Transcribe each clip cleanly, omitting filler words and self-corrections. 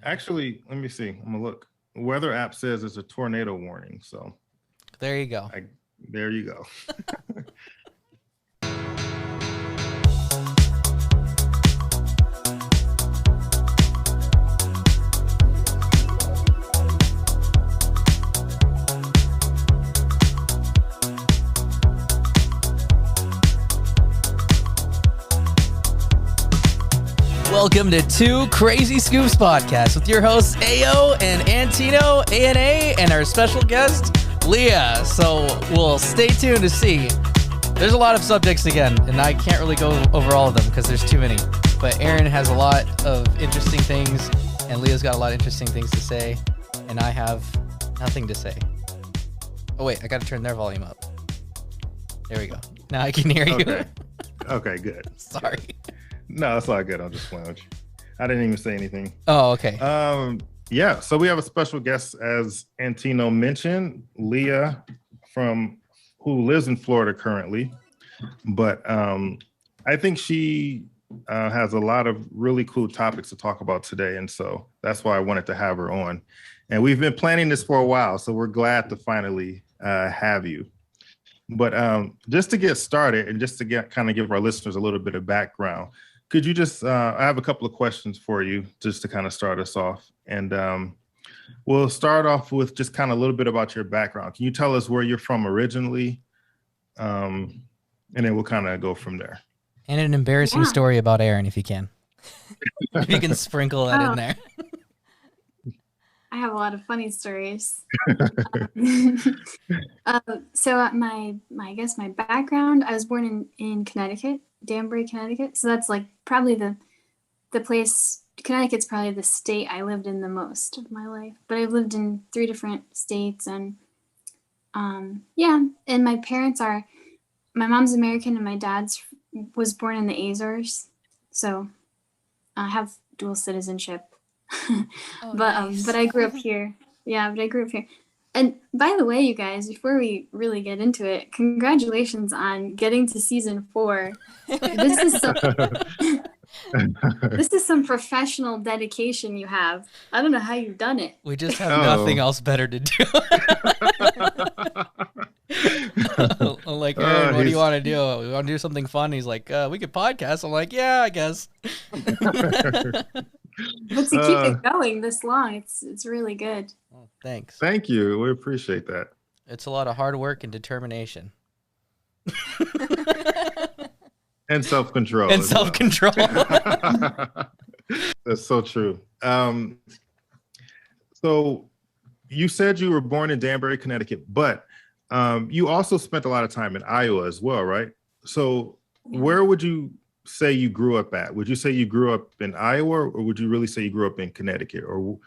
Actually, let me see. I'm gonna look. Weather app says it's a tornado warning. So there you go. There you go. Welcome to Two Crazy Scoops Podcast with your hosts Ayo and Antino, ANA, and our special guest, Leah. So we'll stay tuned to see. There's a lot of subjects again, and I can't really go over all of them because there's too many. But Aaron has a lot of interesting things, and Leah's got a lot of interesting things to say, and I have nothing to say. Oh wait, I got to turn their volume up. There we go. Now I can hear you. Okay. Okay, good. Sorry. No, it's all good. I'll just play with you. I didn't even say anything. Oh, okay. Yeah, so we have a special guest, as Antino mentioned, Leah, who lives in Florida currently. But I think she has a lot of really cool topics to talk about today. And so that's why I wanted to have her on. And we've been planning this for a while, so we're glad to finally have you. But just to get started and just to give our listeners a little bit of background, could you just, I have a couple of questions for you just to kind of start us off. And we'll start off with just kind of a little bit about your background. Can you tell us where you're from originally? And then we'll kind of go from there. And an embarrassing story about Aaron, if you can. If you can sprinkle that in there. I have a lot of funny stories. So I guess my background, I was born in Connecticut, Danbury, Connecticut. So that's like probably the place, Connecticut's probably the state I lived in the most of my life. But I've lived in 3 different states, and and my parents my mom's American and my dad's was born in the Azores. So I have dual citizenship. But I grew up here. Yeah, but I grew up here. And by the way, you guys, before we really get into it, congratulations on getting to season 4. This is some professional dedication you have. I don't know how you've done it. We just have nothing else better to do. I'm like, Aaron, what do you want to do? We want to do something fun? He's like, we could podcast. I'm like, yeah, I guess. But to keep it going this long, it's really good. Oh, thanks. Thank you. We appreciate that. It's a lot of hard work and determination. And self-control. And self-control. Well. That's so true. So you said you were born in Danbury, Connecticut, but you also spent a lot of time in Iowa as well, right? So where would you say you grew up at? Would you say you grew up in Iowa, or would you really say you grew up in Connecticut? Or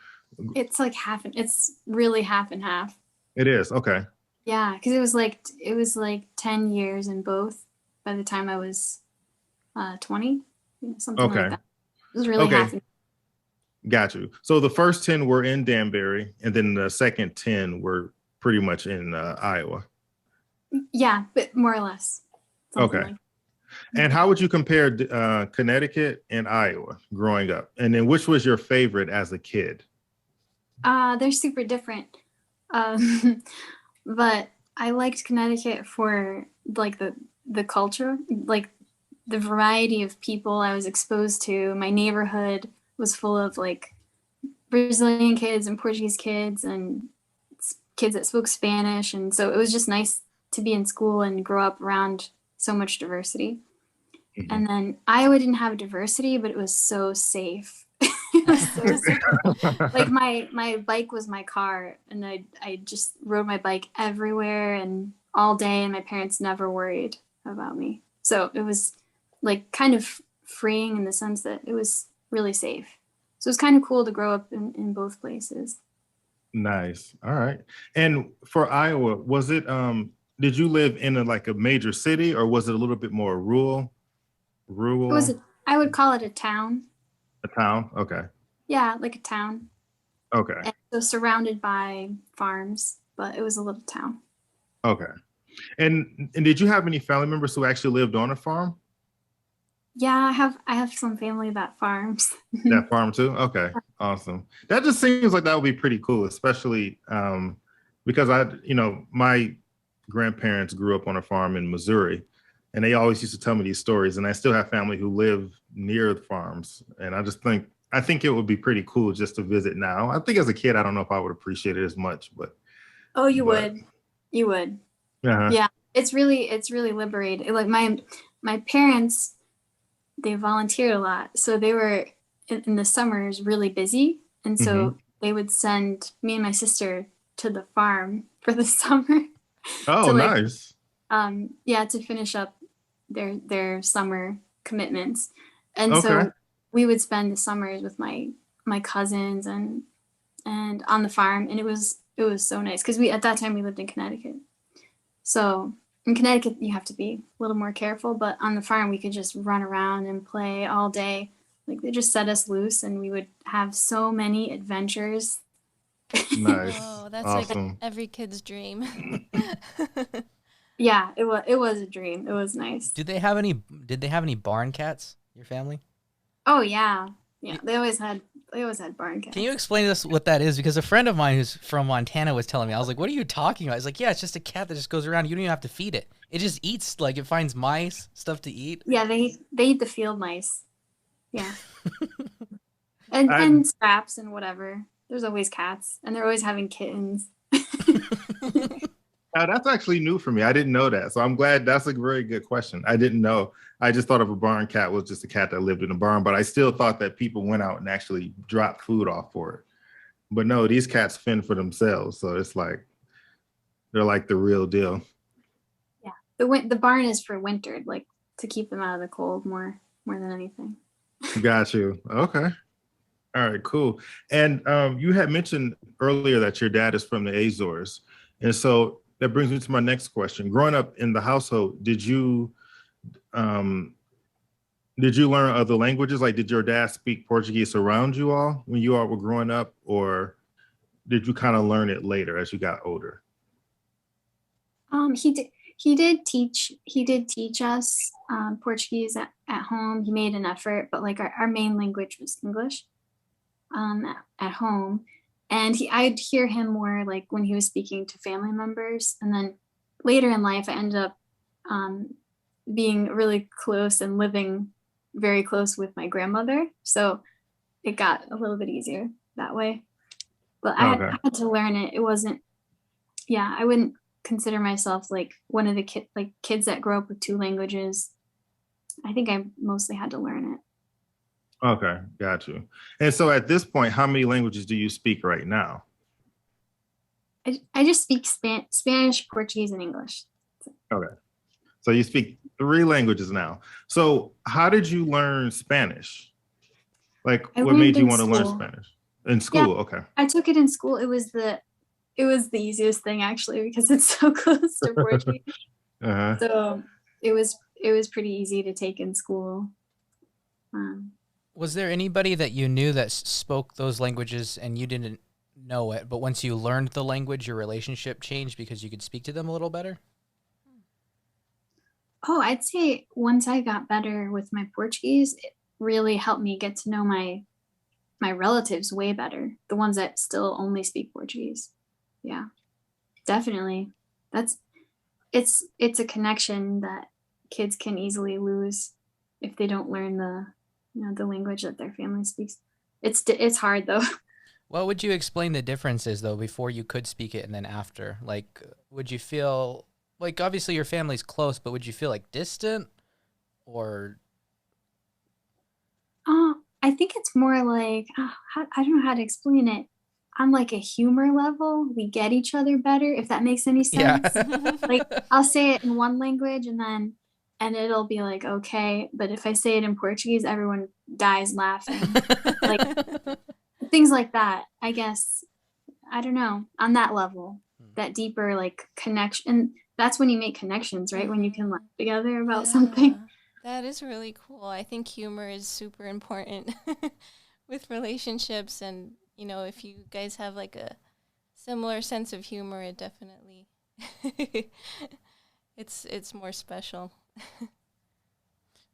it's like it's really half and half. It is, okay. Yeah, because it was like 10 years in both by the time I was 20, something like that. It was really half and half. Got you. So the first 10 were in Danbury, and then the second 10 were pretty much in Iowa. Yeah, but more or less. Okay. Like. And how would you compare Connecticut and Iowa growing up? And then which was your favorite as a kid? They're super different. But I liked Connecticut for like the culture, like the variety of people I was exposed to. My neighborhood was full of like Brazilian kids and Portuguese kids and kids that spoke Spanish. And so it was just nice to be in school and grow up around so much diversity. Mm-hmm. And then Iowa didn't have diversity, but it was so safe. It was so safe. Like my bike was my car, and I just rode my bike everywhere and all day, and my parents never worried about me. So it was like kind of freeing in the sense that it was really safe. So it was kind of cool to grow up in both places. Nice. All right. And for Iowa, was it did you live in a major city, or was it a little bit more rural? I would call it a town. A town? Okay. Yeah, like a town. Okay. And so surrounded by farms, but it was a little town. Okay. And did you have any family members who actually lived on a farm? Yeah, I have some family that farms. That farm too? Okay, awesome. That just seems like that would be pretty cool, especially because my grandparents grew up on a farm in Missouri, and they always used to tell me these stories. And I still have family who live near the farms, and I think it would be pretty cool just to visit now. I think as a kid, I don't know if I would appreciate it as much, Oh, you but would. You would. uh Yeah. It's really liberating. Like my parents, they volunteered a lot. So they were in the summers really busy. And hmm. so they would send me and my sister to the farm for the summer Oh, to like nice. yeah, to finish up their summer commitments. And Okay. so we would spend the summers with my cousins and on the farm, and it was so nice because we at that time we lived in Connecticut. So in Connecticut you have to be a little more careful, but on the farm we could just run around and play all day. Like they just set us loose and we would have so many adventures. Nice. Oh, that's like Awesome. every kid's dream. Yeah, it was a dream. It was nice. Did they have any barn cats, your family? Oh yeah. Yeah, Y- they always had barn Can you cats. explain to us what that is? Because a friend of mine who's from Montana was telling me, I was like, what are you talking about? He's like, yeah, it's just a cat that just goes around. You don't even have to feed it. It just eats, like it finds mice, stuff to eat. Yeah, they eat the field mice. Yeah. and I and scraps and whatever. There's always cats, and they're always having kittens. Now, that's actually new for me. I didn't know that. So I'm glad. That's a very good question. I didn't know. I just thought of a barn cat was just a cat that lived in a barn, but I still thought that people went out and actually dropped food off for it. But no, these cats fend for themselves. So it's like they're like the real deal. Yeah, the barn is for winter, like to keep them out of the cold more than anything. Got you. Okay. All right, cool. And you had mentioned earlier that your dad is from the Azores. And so that brings me to my next question. Growing up in the household, um, did you learn other languages? Like, did your dad speak Portuguese around you all when you all were growing up, or did you kind of learn it later as you got older? He did teach us Portuguese at home. He made an effort, but like our main language was English at home. And I'd hear him more like when he was speaking to family members. And then later in life, I ended up um, being really close and living very close with my grandmother. So it got a little bit easier that way. But Okay. I had to learn it. It wasn't, yeah, I wouldn't consider myself like one of the kids that grow up with two languages. I think I mostly had to learn it. Okay, got you. And so at this point, how many languages do you speak right now? I just speak Spanish, Portuguese, and English. Okay. So you speak three languages now. So how did you learn Spanish? Like, I what learned made you in want to learn school. Spanish? In Yeah, school, okay. I took it in school. It was the easiest thing actually because it's so close to Portuguese. Uh-huh. So it was pretty easy to take in school. Um, Was there anybody that you knew that spoke those languages and you didn't know it, but once you learned the language, your relationship changed because you could speak to them a little better? oh, I'd say once I got better with my Portuguese, it really helped me get to know my relatives way better. The ones that still only speak Portuguese. Yeah, definitely. That's it's a connection that kids can easily lose if they don't learn the language that their family speaks. It's hard though. What would you explain the differences though before you could speak it and then after? Like, would you feel like obviously your family's close, but would you feel like distant or I think it's more like I don't know how to explain it. On like a humor level, we get each other better, if that makes any yeah? sense. Like I'll say it in one language and it'll be like okay, but if I say it in Portuguese, everyone dies laughing. Like things like that. I guess I don't know on that level, that deeper like connection. And that's when you make connections, right? When you can laugh together about something. Yeah, that is really cool. I think humor is super important with relationships, and if you guys have like a similar sense of humor, it definitely it's more special.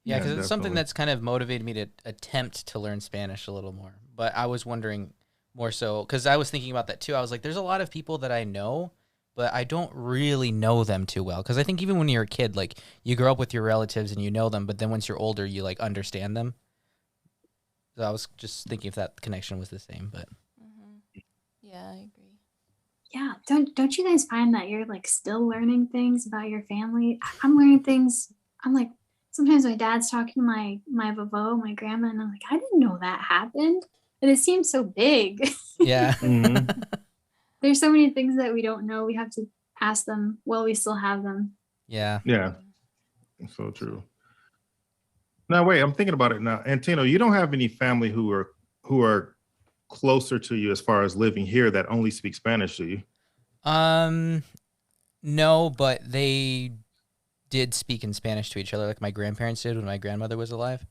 Yeah, Yeah, because it's something definitely. that's kind of motivated me to attempt to learn Spanish a little more. But I was wondering more so because I was thinking about that too. I was like, there's a lot of people that I know, but I don't really know them too well. Because I think even when you're a kid, like you grow up with your relatives and you know them, but then once you're older, you like understand them. So I was just thinking if that connection was the same, but Yeah, I agree. Yeah, don't you guys find that you're like still learning things about your family? I'm learning things. I'm like sometimes my dad's talking to my vavo, my grandma, and I'm like, I didn't know that happened, and it seems so big. yeah. Hmm. There's so many things that we don't know. We have to ask them while we still have them. Yeah. Yeah, so true. Now wait, I'm thinking about it now. Antino, you don't have any family who are closer to you as far as living here that only speak Spanish, do you? Um, no, but they did speak in Spanish to each other, like my grandparents did when my grandmother was alive.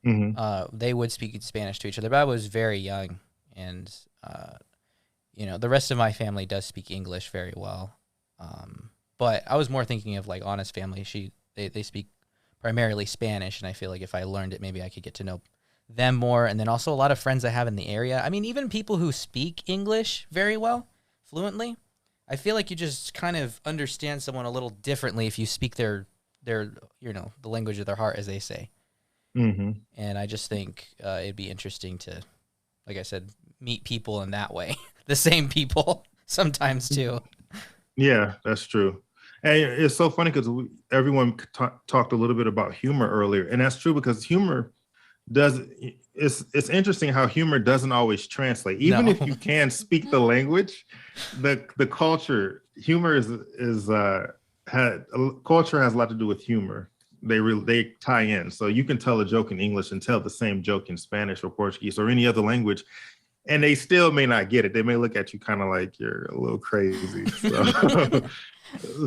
Hmm. They would speak in Spanish to each other, but I was very young, and the rest of my family does speak English very well. But I was more thinking of like Anna's family. They speak primarily Spanish, and I feel like if I learned it, maybe I could get to know them more. And then also a lot of friends I have in the area. I mean, even people who speak English very well, fluently. I feel like you just kind of understand someone a little differently if you speak their the language of their heart, as they say. Hmm. And I just think it'd be interesting to, like I said, meet people in that way. The same people sometimes too. Yeah, that's true. And it's so funny because everyone talked a little bit about humor earlier, and that's true because humor does. It's interesting how humor doesn't always translate. Even No. if you can speak the language, the culture humor is culture has a lot to do with humor. They tie in, so you can tell a joke in English and tell the same joke in Spanish or Portuguese or any other language, and they still may not get it. They may look at you kind of like you're a little crazy. So,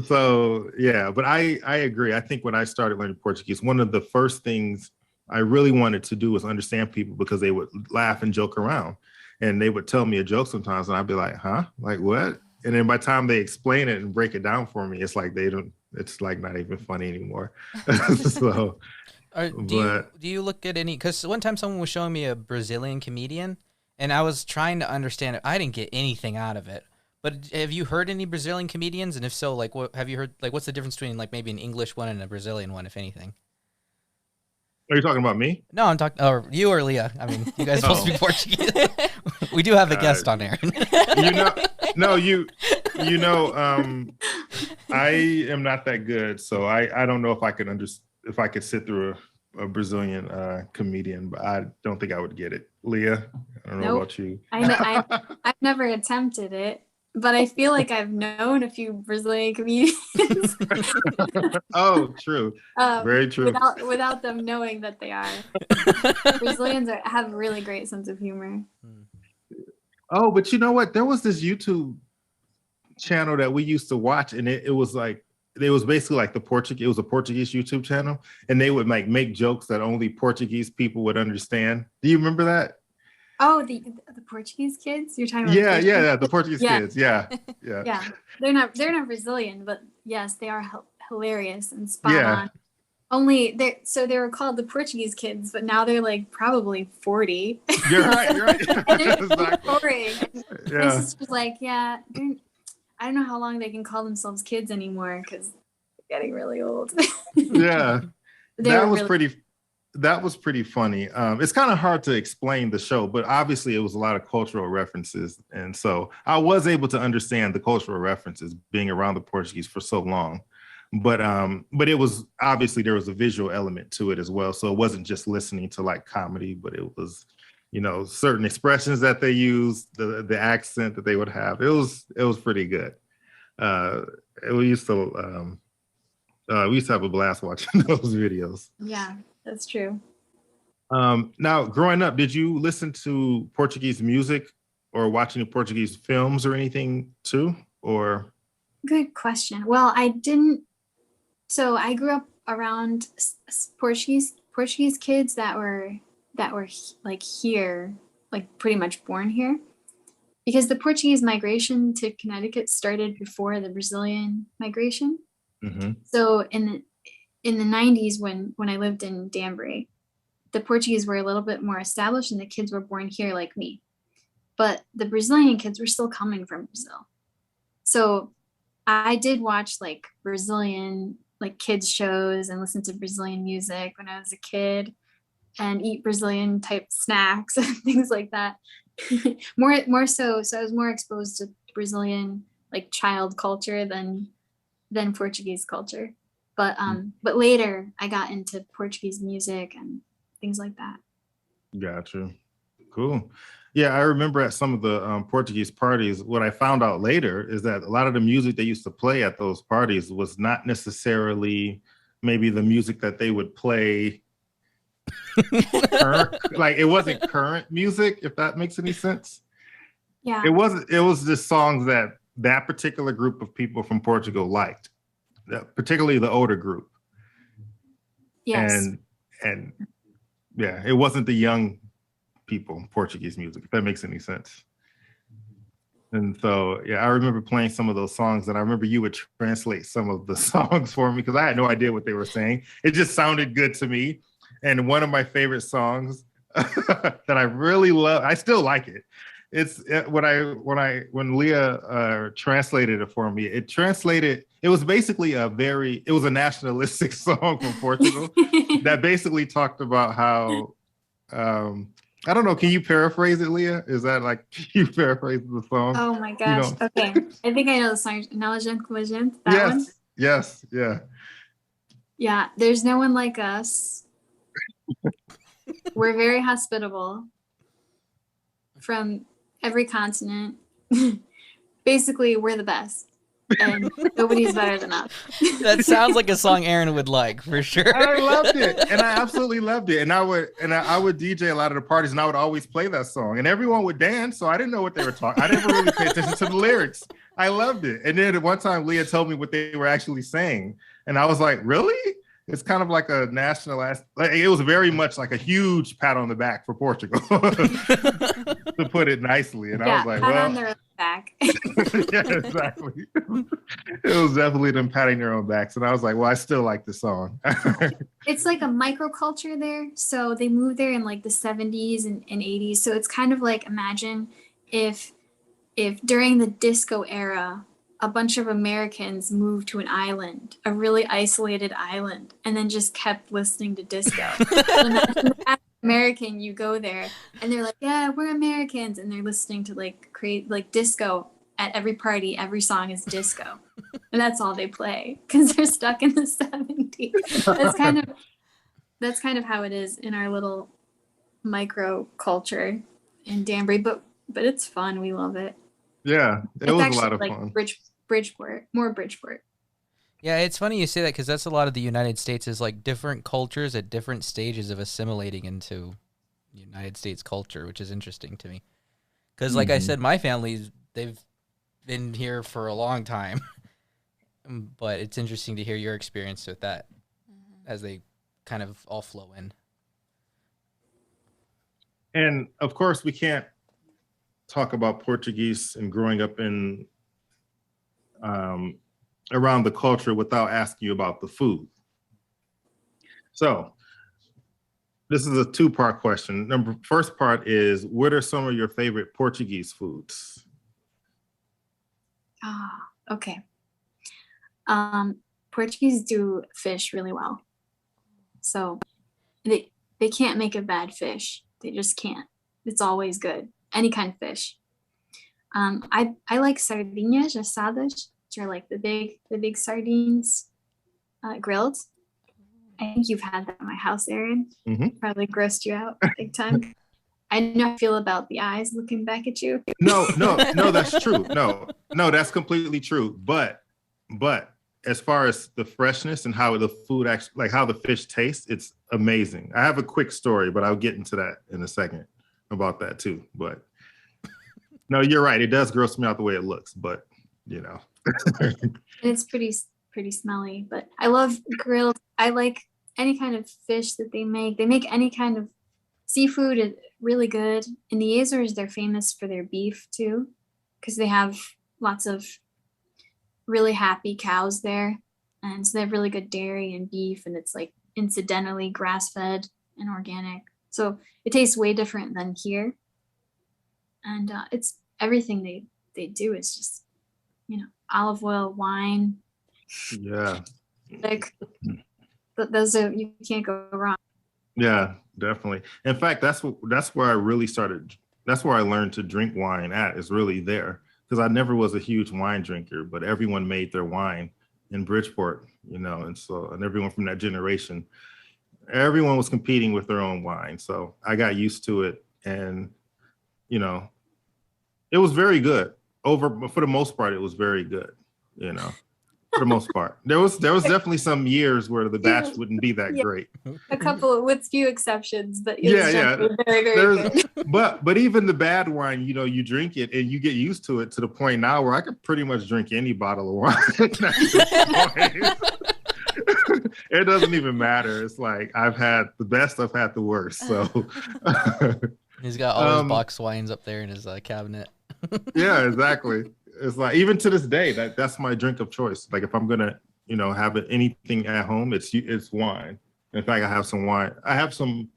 so yeah, but I agree. I think when I started learning Portuguese, one of the first things I really wanted to do was understand people because they would laugh and joke around, and they would tell me a joke sometimes, and I'd be like, "Huh? Like what?" And then by the time they explain it and break it down for me, it's like they don't. It's like not even funny anymore. So, Do you but do you look at any? Because one time someone was showing me a Brazilian comedian, and I was trying to understand it. I didn't get anything out of it. But have you heard any Brazilian comedians? And if so, like, what have you heard? Like, what's the difference between like maybe an English one and a Brazilian one, if anything? are you talking about me? No, I'm talking, or you or Leah. I mean, you guys both Oh, speak Portuguese. We do have a uh, guest on air. you know, no, you know, I am not that good, so I don't know if I could if I could sit through a Brazilian comedian, but I don't think I would get it. Leah, I don't know Nope. about you. I've never attempted it, but I feel like I've known a few Brazilian comedians Oh, true, very true. without them knowing that they are. Brazilians have a really great sense of humor. Oh, but you know what? There was this YouTube channel that we used to watch, and it was like it was basically like it was a Portuguese YouTube channel, and they would like make jokes that only Portuguese people would understand. Do you remember that? Oh, the Portuguese kids? You're talking about the Yeah, Portuguese? yeah, the Portuguese Yeah, kids. Yeah, yeah, yeah. They're not Brazilian, but yes, they are hilarious and spot yeah. on. Only they were called the Portuguese kids, but now they're like probably 40. You're right. You're right. And they're Exactly. boring. My Yeah, sister's like, yeah, I don't know how long they can call themselves kids anymore because they're getting really old. yeah. They That were was really pretty. That was pretty funny. It's kind of hard to explain the show, but obviously it was a lot of cultural references, and so I was able to understand the cultural references being around the Portuguese for so long. But it was obviously there was a visual element to it as well, so it wasn't just listening to like comedy, but it was, certain expressions that they used, the accent that they would have. It was pretty good. Uh, we used to have a blast watching those videos. yeah, that's true. Now, growing up, did you listen to Portuguese music or watch any Portuguese films or anything too? Or Good question. Well, I didn't. So I grew up around Portuguese kids that were like here, like pretty much born here, because the Portuguese migration to Connecticut started before the Brazilian migration. Mhm. So in the 90s when I lived in Danbury, the Portuguese were a little bit more established and the kids were born here like me. But the Brazilian kids were still coming from Brazil. So I did watch like Brazilian like kids shows and listen to Brazilian music when I was a kid and eat Brazilian type snacks and things like that. more so I was more exposed to Brazilian like child culture than Portuguese culture. But later I got into Portuguese music and things like that. Gotcha. Cool. Yeah, I remember at some of the Portuguese parties, what I found out later is that a lot of the music they used to play at those parties was not necessarily maybe the music that they would play like it wasn't current music, if that makes any sense. Yeah. It was just songs that particular group of people from Portugal liked, particularly the older group. Yes. And yeah, it wasn't the young people Portuguese music, if that makes any sense. And so yeah, I remember playing some of those songs, and I remember you would translate some of the songs for me because I had no idea what they were saying. It just sounded good to me. And one of my favorite songs that I really love, I still like it. It's when Leah translated it for me. It was basically it was a nationalistic song from Portugal that basically talked about how I don't know. Can you paraphrase it, Leah? Is that like you paraphrase the song? Oh my gosh. You know? Okay. I think I know the song. That one? Yes. Yeah. Yeah. There's no one like us. We're very hospitable from every continent. Basically, we're the best. And nobody's better than us. That sounds like a song Aaron would like, for sure. I loved it, and I absolutely loved it. And I would DJ a lot of the parties, and I would always play that song, and everyone would dance. So I didn't know what they were talking. I didn't really pay attention to the lyrics. I loved it. And then at one time, Leah told me what they were actually saying, and I was like, "Really?" It's kind of like a national. Like, it was very much like a huge pat on the back for Portugal, to put it nicely. And I was like, pat "Well, on their back." yeah, exactly." It was definitely them patting their own backs, and I was like, "Well, I still like the song." It's like a microculture there. So they moved there in like the 70s and 80s. So it's kind of like, imagine if during the disco era, a bunch of Americans moved to an island, a really isolated island, and then just kept listening to disco. As American, you go there and they're like, "Yeah, we're Americans," and they're listening to like create like disco at every party. Every song is disco, and that's all they play because they're stuck in the 70s. That's kind of how it is in our little micro culture in Danbury, but it's fun. We love it. Yeah, it was a lot of like fun. Bridgeport, more Bridgeport. Yeah, it's funny you say that because that's a lot of the United States is like different cultures at different stages of assimilating into United States culture, which is interesting to me. Because like I said, my family's, they've been here for a long time. But it's interesting to hear your experience with that as they kind of all flow in. And of course, we can't talk about Portuguese and growing up in around the culture without asking you about the food. So this is a two-part question. First part is, what are some of your favorite Portuguese foods? Okay. Portuguese do fish really well. So they can't make a bad fish. They just can't. It's always good. Any kind of fish. I like sardinhas assadas, which are like the big sardines grilled. I think you've had that at my house, Aaron. Probably grossed you out big time. I know how I feel about the eyes looking back at you. No, that's true. No, that's completely true. But as far as the freshness and how the food actually, like how the fish tastes, it's amazing. I have a quick story, but I'll get into that in a second about that too. But no, you're right. It does gross me out the way it looks, but you know. It's pretty smelly, but I love grilled. I like any kind of fish that they make. They make any kind of seafood is really good. In the Azores, they're famous for their beef too, because they have lots of really happy cows there. And so they have really good dairy and beef, and it's like incidentally grass-fed and organic. So it tastes way different than here. And it's everything they do is just, olive oil, wine, Yeah. thick. Those are, you can't go wrong. Yeah, definitely. In fact, that's where I really started. That's where I learned to drink wine at, is really there, because I never was a huge wine drinker, but everyone made their wine in Bridgeport, and everyone from that generation, everyone was competing with their own wine. So I got used to it, and it was very good. For the most part, it was very good. For the most part, there was definitely some years where the batch wouldn't be that great. A couple with few exceptions, but it was Yeah. very, very good. But even the bad wine, you drink it and you get used to it, to the point now where I could pretty much drink any bottle of wine. It doesn't even matter. It's like I've had the best, I've had the worst. So he's got all his box wines up there in his cabinet. Yeah, exactly. It's like, even to this day, that's my drink of choice. Like if I'm gonna, have anything at home, it's wine. In fact, I have some wine. I have some.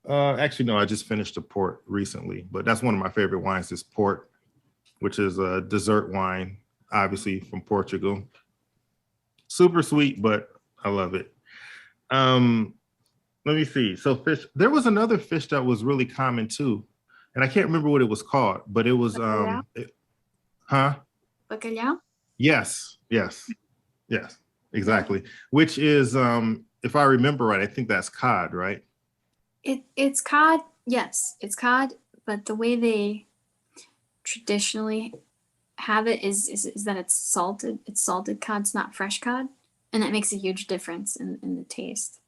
Actually, no, I just finished a port recently, but that's one of my favorite wines. Is port, which is a dessert wine, obviously from Portugal. Super sweet, but I love it. Let me see. So fish. There was another fish that was really common too, and I can't remember what it was called, but it was Huh? Bacalhau? Yes, exactly. Which is, if I remember right, I think that's cod, right? It's cod. Yes, it's cod. But the way they traditionally have it is that it's salted. It's salted cod. It's not fresh cod, and that makes a huge difference in the taste.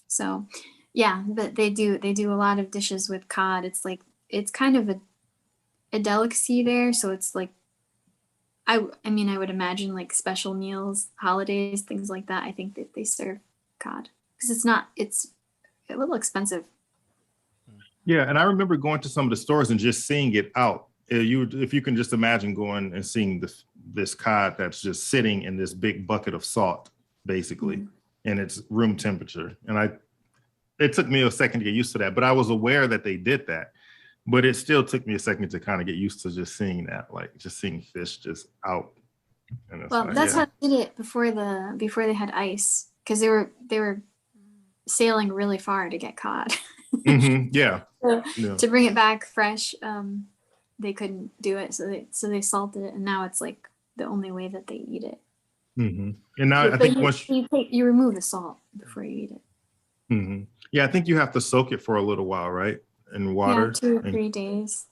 So, yeah, but they do a lot of dishes with cod. It's kind of a delicacy there, so it's like I would imagine like special meals, holidays, things like that. I think that they serve cod because it's a little expensive. Yeah, and I remember going to some of the stores and just seeing it out. If you can just imagine going and seeing this cod that's just sitting in this big bucket of salt, basically, and it's room temperature. And it took me a second to get used to that, but I was aware that they did that. But it still took me a second to kind of get used to just seeing that, like just seeing fish just out. And Well, that's how they did it before they had ice, because they were sailing really far to get cod. Yeah. To bring it back fresh, they couldn't do it, so they salted it, and now it's like the only way that they eat it. And now I think you remove the salt before you eat it. Yeah, I think you have to soak it for a little while, right? In water. Yeah, 2 or 3 days.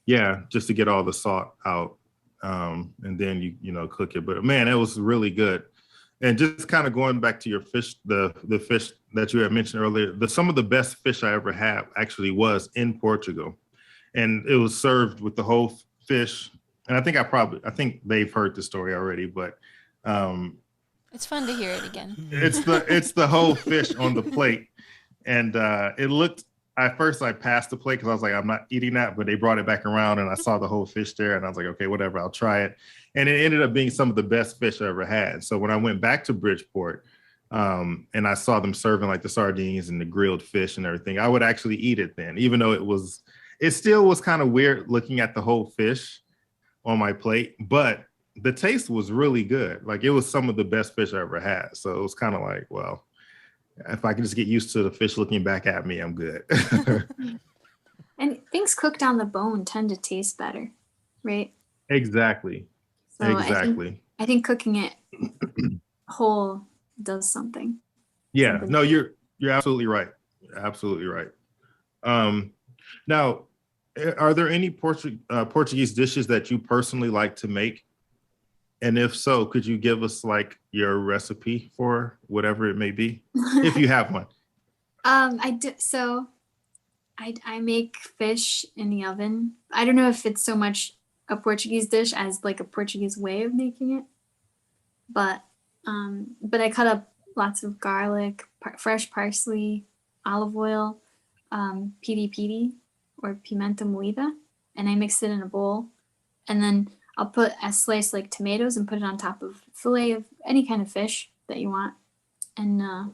Yeah, just to get all the salt out, and then you cook it. But man, it was really good. And just kind of going back to your fish, the fish that you had mentioned earlier, some of the best fish I ever had actually was in Portugal, and it was served with the whole fish. And I think they've heard the story already, but it's fun to hear it again. It's the whole fish on the plate, and it looked. At first, I passed the plate because I was like, I'm not eating that, but they brought it back around and I saw the whole fish there and I was like, okay, whatever, I'll try it. And it ended up being some of the best fish I ever had. So when I went back to Bridgeport and I saw them serving like the sardines and the grilled fish and everything, I would actually eat it then, even though it still was kind of weird looking at the whole fish on my plate, but the taste was really good. Like it was some of the best fish I ever had. So it was kind of like, well, if I can just get used to the fish looking back at me, I'm good. And things cooked on the bone tend to taste better, right? Exactly. So exactly. I think cooking it whole does something. Yeah. No, you're absolutely right. Absolutely right. Now, are there any Portuguese dishes that you personally like to make? And if so, could you give us like your recipe for whatever it may be, if you have one? I do. So I make fish in the oven. I don't know if it's so much a Portuguese dish as like a Portuguese way of making it, but I cut up lots of garlic, fresh parsley, olive oil, piri piri or pimenta moída, and I mix it in a bowl. And then I'll put a slice like tomatoes and put it on top of fillet of any kind of fish that you want, and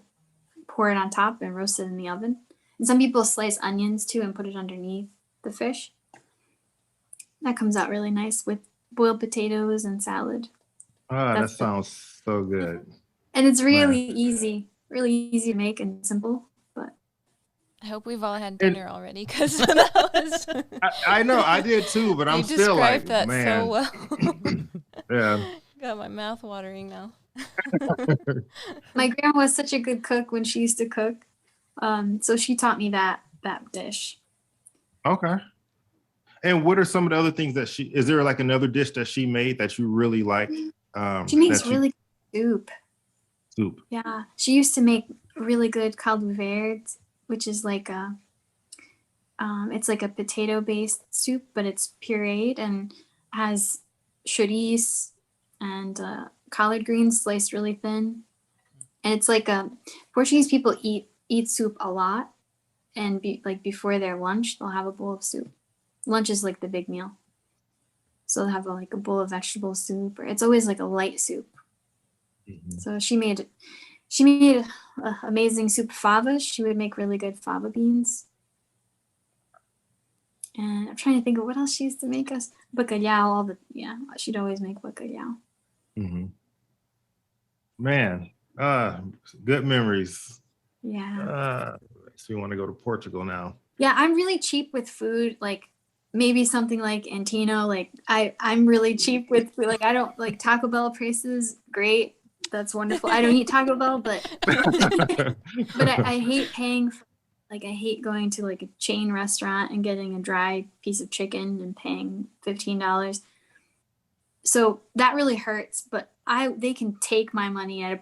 pour it on top and roast it in the oven. And some people slice onions too and put it underneath the fish. That comes out really nice with boiled potatoes and salad. Ah, that That's sounds so good. And it's really Man. really easy to make and simple. But I hope we've all had dinner already, because that was. I know I did too, but I'm You still like, described that man. so well. Yeah. Got my mouth watering now. my grandma was such a good cook when she used to cook. So she taught me that dish. Okay. And what are some of the other things that is there like another dish that she made that you really like? She makes that you- really good soup. soup. Yeah, she used to make really good caldo verde, which is like it's like a potato-based soup, but it's pureed and has chorizo and collard greens sliced really thin. And it's like Portuguese people eat soup a lot, and before their lunch, they'll have a bowl of soup. Lunch is like the big meal, so they'll have like a bowl of vegetable soup, or it's always like a light soup. Mm-hmm. So she made amazing soup favas. She would make really good fava beans. And I'm trying to think of what else she used to make us. Bacalhau, she'd always make bacalhau. Mm-hmm. Man, good memories. Yeah. Makes me want to go to Portugal now. Yeah, I'm really cheap with food. Like maybe something like Antino. Like I'm really cheap with food. Like I don't like Taco Bell prices. Great. That's wonderful. I don't eat Taco Bell, but I hate paying for, like, I hate going to like a chain restaurant and getting a dry piece of chicken and paying $15. So that really hurts, but they can take my money at a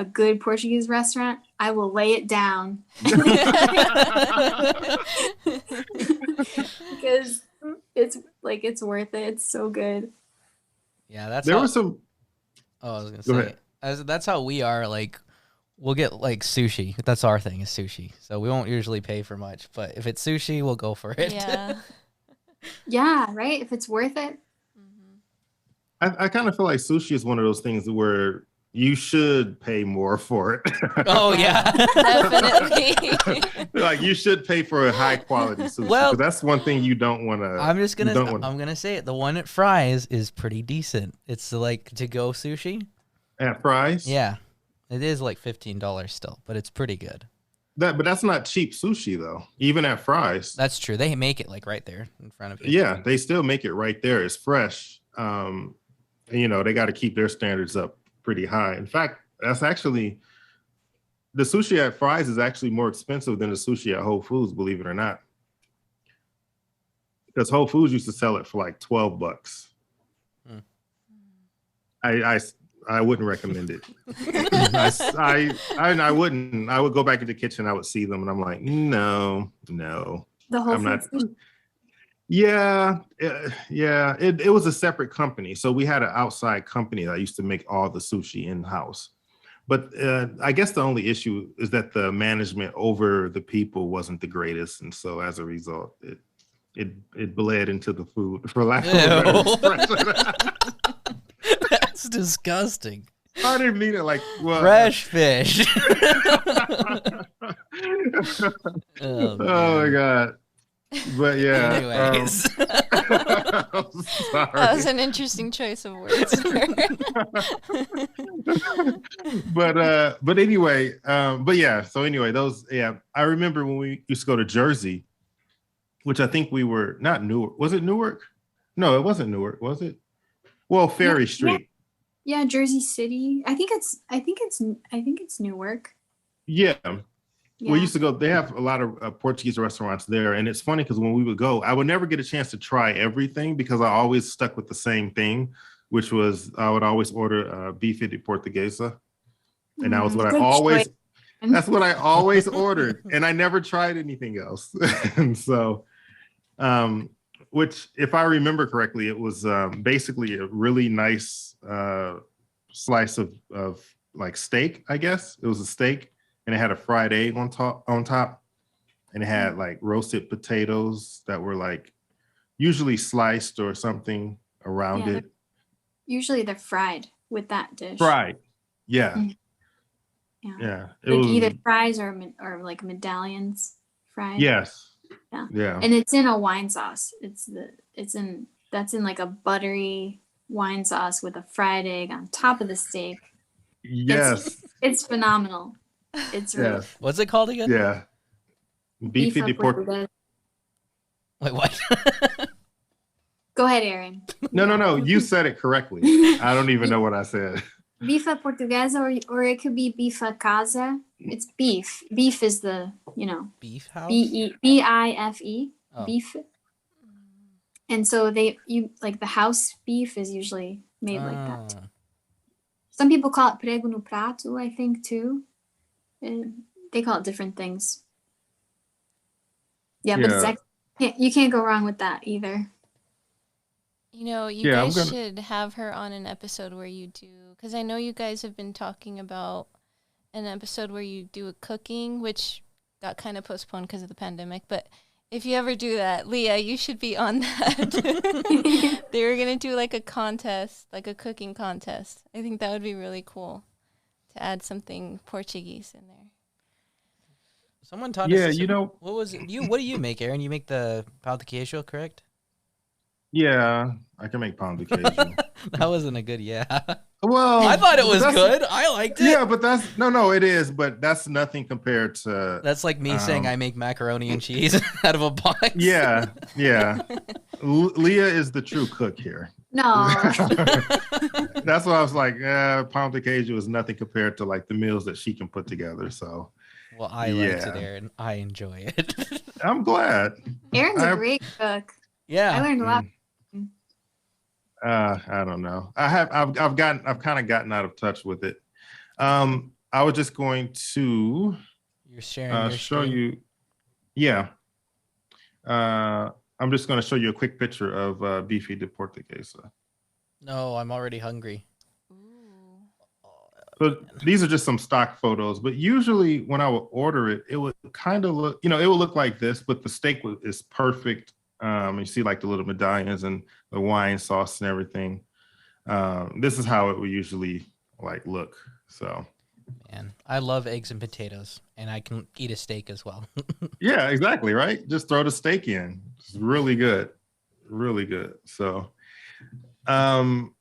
good Portuguese restaurant. I will lay it down because it's worth it. It's so good. Yeah, that's there was some. Oh, I was gonna Go say that's how we are. Like, we'll get like sushi. That's our thing, is sushi. So we won't usually pay for much, but if it's sushi, we'll go for it. Yeah. Yeah, right. If it's worth it. I kind of feel like sushi is one of those things where you should pay more for it. Oh yeah, Definitely. Like you should pay for a high quality sushi. Well, 'cause that's one thing you don't want to. I'm gonna say it. The one at Fry's is pretty decent. It's like to-go sushi. At Fry's. Yeah, it is like $15 still, but it's pretty good. But that's not cheap sushi though. Even at Fry's. That's true. They make it like right there in front of you. Yeah, they still make it right there. It's fresh. You know, they got to keep their standards up pretty high. In fact, that's actually the sushi at Fry's is actually more expensive than the sushi at Whole Foods, believe it or not. Because Whole Foods used to sell it for like $12. I wouldn't recommend it. I wouldn't. I would go back in the kitchen. I would see them, and I'm like, no. The Whole I'm not. Foods sushi. Yeah. It was a separate company, so we had an outside company that used to make all the sushi in house. But I guess the only issue is that the management over the people wasn't the greatest, and so as a result, it bled into the food, for lack of a better expression. That's disgusting. I didn't mean it like fresh fish. Oh my god. But yeah. Anyways. I'm sorry. That was an interesting choice of words. But anyway, but yeah, so anyway, I remember when we used to go to Jersey, which I think we were not Newark. Was it Newark? No, it wasn't Newark, was it? Well, Ferry Street. Yeah, Jersey City. I think it's Newark. Yeah. Yeah. We used to go. They have a lot of Portuguese restaurants there, and it's funny because when we would go, I would never get a chance to try everything because I always stuck with the same thing, which was I would always order bife de portuguesa, and that was what I always. That's what I always ordered, and I never tried anything else. And so, which, if I remember correctly, it was basically a really nice slice of like steak. I guess it was a steak. And it had a fried egg on top, and it had like roasted potatoes that were like usually sliced or something around it. Usually they're fried with that dish. Fried. Yeah. Mhm. Yeah. Yeah. It Like was. either fries or like medallions fried. Yes. Yeah. Yeah. And it's in a wine sauce. That's in like a buttery wine sauce with a fried egg on top of the steak. Yes. It's phenomenal. It's really Yes. What's it called again? Yeah. Bife de Portuguese. Portuguesa. Wait, what? Go ahead, Aaron. No. You said it correctly. I don't even know what I said. Bifa portuguesa, or it could be bifa casa. It's beef. Beef is the, Beef house? Bife, Oh. beef. And so the house beef is usually made like that. Some people call it prego no prato, I think, too. And they call it different things. Yeah, but you can't go wrong with that either. You guys should have her on an episode where you do, because I know you guys have been talking about an episode where you do a cooking, which got kind of postponed because of the pandemic. But if you ever do that, Leah, you should be on that. They were going to do like a contest, like a cooking contest. I think that would be really cool to add something Portuguese in there. Someone taught us. Yeah, what was it? What do you make, Aaron? You make the pão de queijo, correct? Yeah, I can make pound de queijo. That wasn't a good Well, I thought it was good. I liked it. Yeah, but that's no, it is, but that's nothing compared to. That's like me saying I make macaroni and cheese out of a box. Yeah. Leah is the true cook here. No. That's why I was like, pound de queijo is nothing compared to like the meals that she can put together. So. Well, I liked it, Aaron. I enjoy it. I'm glad. Aaron's a great cook. Yeah, I learned a lot. I don't know. I've kind of gotten out of touch with it. I was just going to You're sharing show you. Yeah. I'm just going to show you a quick picture of Bife de Portuguesa. No, I'm already hungry. So these are just some stock photos, but usually when I would order it, it would kind of look, it would look like this, but the steak is perfect. You see like the little medallions and the wine sauce and everything. This is how it would usually like look. So, man, I love eggs and potatoes, and I can eat a steak as well. Yeah, exactly. Right. Just throw the steak in. It's really good. Really good. So, all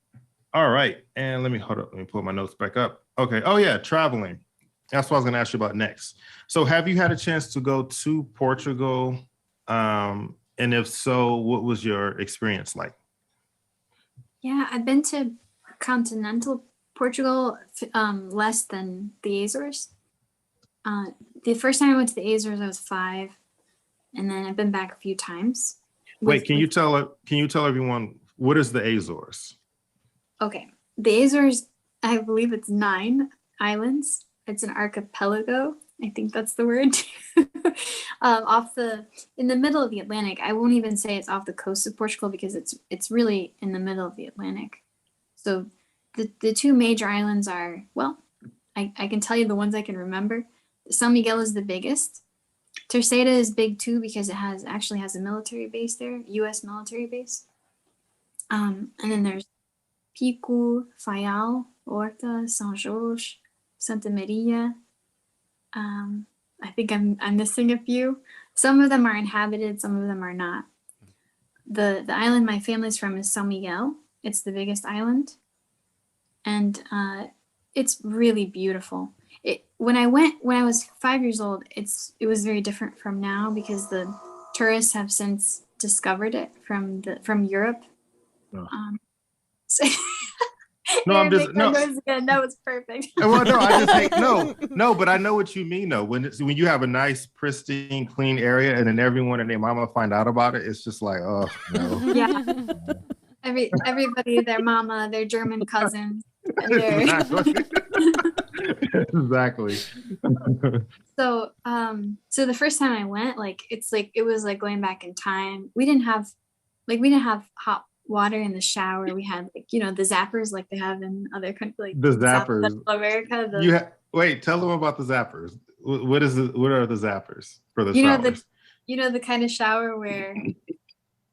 right. And let me pull my notes back up. Okay. Oh yeah. Traveling. That's what I was going to ask you about next. So have you had a chance to go to Portugal? And if so, what was your experience like? Yeah, I've been to continental Portugal less than the Azores. The first time I went to the Azores, I was 5, and then I've been back a few times. Wait, can you tell everyone what is the Azores? Okay, the Azores, I believe it's 9 islands. It's an archipelago. I think that's the word. In the middle of the Atlantic. I won't even say it's off the coast of Portugal because it's really in the middle of the Atlantic. So the 2 major islands are, well, I can tell you the ones I can remember. San Miguel is the biggest. Terceira is big too because it actually has a military base there, U.S. military base. And then there's Pico, Faial, Horta, São Jorge, Santa Maria. I think I'm missing a few. Some of them are inhabited, some of them are not. The island my family's from is San Miguel. It's the biggest island, and it's really beautiful. When I was 5 years old, it was very different from now because the tourists have since discovered it from Europe. Oh. So No, I'm just no. No, it's perfect. Well, no, I just hate no, but I know what you mean though. When you have a nice, pristine, clean area, and then everyone and their mama find out about it, it's just like, oh no. Yeah. Everybody, their mama, their German cousins. Exactly. So the first time I went, it was like going back in time. We didn't have hot water in the shower. We had the zappers like they have in other countries, like the zappers. South America. Wait, tell them about the zappers. What are the zappers for the showers? The kind of shower where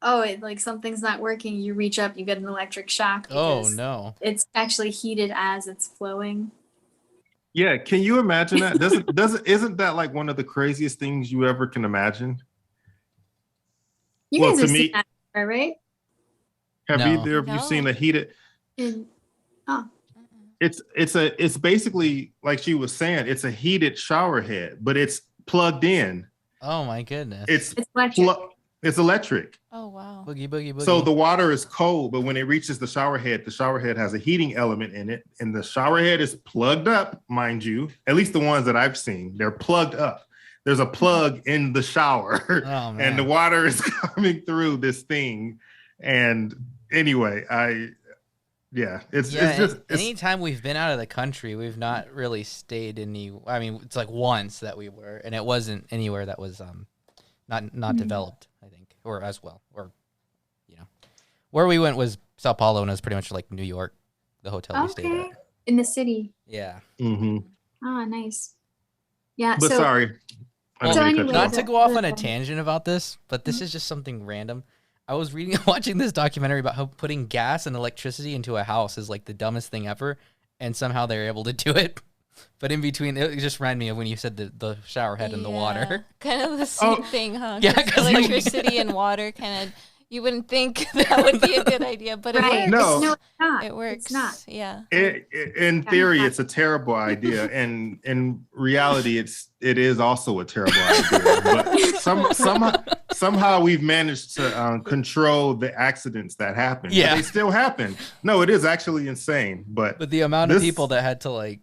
oh, like something's not working, you reach up, you get an electric shock. Oh no! It's actually heated as it's flowing. Yeah, can you imagine that? Isn't that like one of the craziest things you ever can imagine? You guys have seen that, right? Have either of you seen a heated? It's basically like she was saying, it's a heated shower head, but it's plugged in. Oh my goodness! It's electric. It's electric. Oh wow! Boogie boogie boogie. So the water is cold, but when it reaches the shower head has a heating element in it, and the shower head is plugged up, mind you. At least the ones that I've seen, they're plugged up. There's a plug in the shower, and the water is coming through this thing. And anyway, it's just anytime we've been out of the country, we've not really stayed I mean, it's like once that we were, and it wasn't anywhere that was not developed, I think, or as well, or where we went was Sao Paulo, and it was pretty much like New York, the hotel we stayed at. In the city. Yeah. Mm-hmm. Oh, nice. Yeah. But sorry. Not to go off on a tangent about this, but this is just something random. I was watching this documentary about how putting gas and electricity into a house is like the dumbest thing ever, and somehow they're able to do it. But in between, it just reminded me of when you said the shower head and the water. Kind of the same thing, huh? Yeah, because electricity and water kind of, you wouldn't think that would be a good idea, but it works. No, it's not. It works. It's not. Yeah. In theory, it's a terrible idea, and in reality, it is also a terrible idea. But somehow we've managed to control the accidents that happen. Yeah, but they still happen. No, it is actually insane. But the amount of people that had to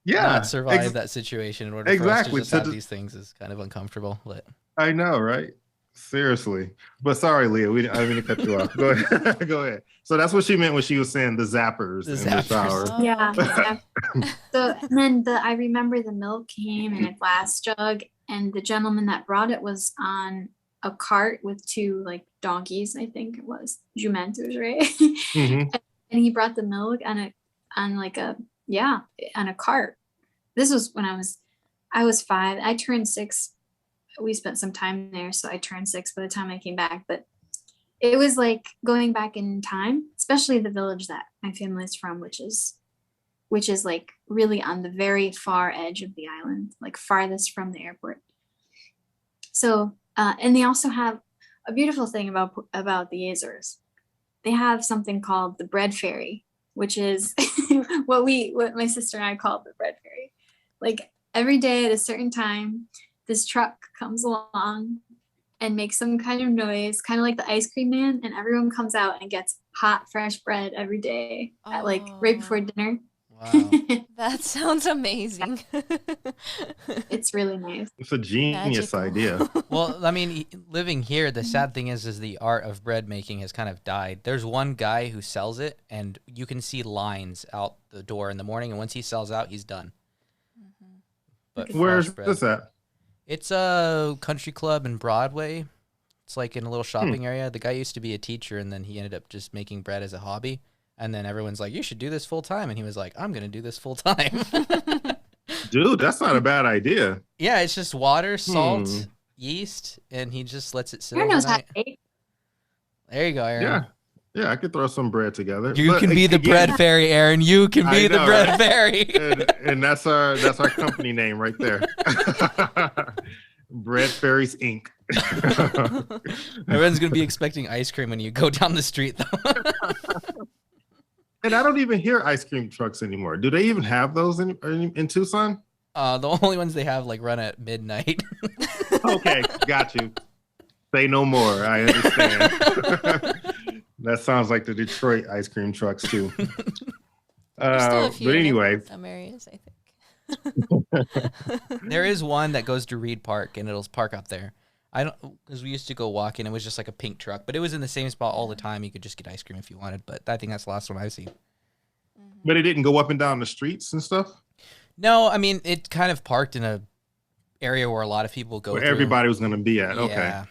not survive that situation in order for us to just have these things is kind of uncomfortable. But I know, right? Seriously. But sorry, Leah, I didn't mean to cut you off. Go ahead. Go ahead. So that's what she meant when she was saying the zappers in the shower. Oh. Yeah. So and then I remember the milk came in a glass jug, and the gentleman that brought it was on a cart with two donkeys, I think it was jumentos, right? Mm-hmm. And he brought the milk on a cart. This was when I was 5. I turned 6. We spent some time there, so I turned 6 by the time I came back. But it was like going back in time, especially the village that my family is from, which is like really on the very far edge of the island, like farthest from the airport. So, and they also have a beautiful thing about the Azores. They have something called the bread ferry, which is what my sister and I call the bread ferry. Like every day at a certain time, this truck comes along and makes some kind of noise, kind of like the ice cream man, and everyone comes out and gets hot, fresh bread every day at right before dinner. Wow. That sounds amazing. It's really nice. It's a genius idea. Well, I mean, living here, the sad thing is the art of bread making has kind of died. There's one guy who sells it, and you can see lines out the door in the morning, and once he sells out, he's done. Mm-hmm. But where's this at? It's a country club in Broadway. It's like in a little shopping area. The guy used to be a teacher, and then he ended up just making bread as a hobby. And then everyone's like, you should do this full time. And he was like, I'm going to do this full time. Dude, that's not a bad idea. Yeah, it's just water, salt, yeast, and he just lets it sit overnight. There you go, Aaron. Yeah, I could throw some bread together. You can be the bread fairy, Aaron. You can be the bread fairy. And that's our company name right there. Bread Fairies Inc. Everyone's gonna be expecting ice cream when you go down the street, though. And I don't even hear ice cream trucks anymore. Do they even have those in Tucson? The only ones they have run at midnight. Okay, got you. Say no more. I understand. That sounds like the Detroit ice cream trucks too. But anyway, some areas, I think. There is one that goes to Reed Park, and it'll park up there. I don't, because we used to go walking. It was just like a pink truck, but it was in the same spot all the time. You could just get ice cream if you wanted, but I think that's the last one I've seen. But it didn't go up and down the streets and stuff? No, I mean, it kind of parked in a area where a lot of people go where everybody was going to be at. Yeah. Okay.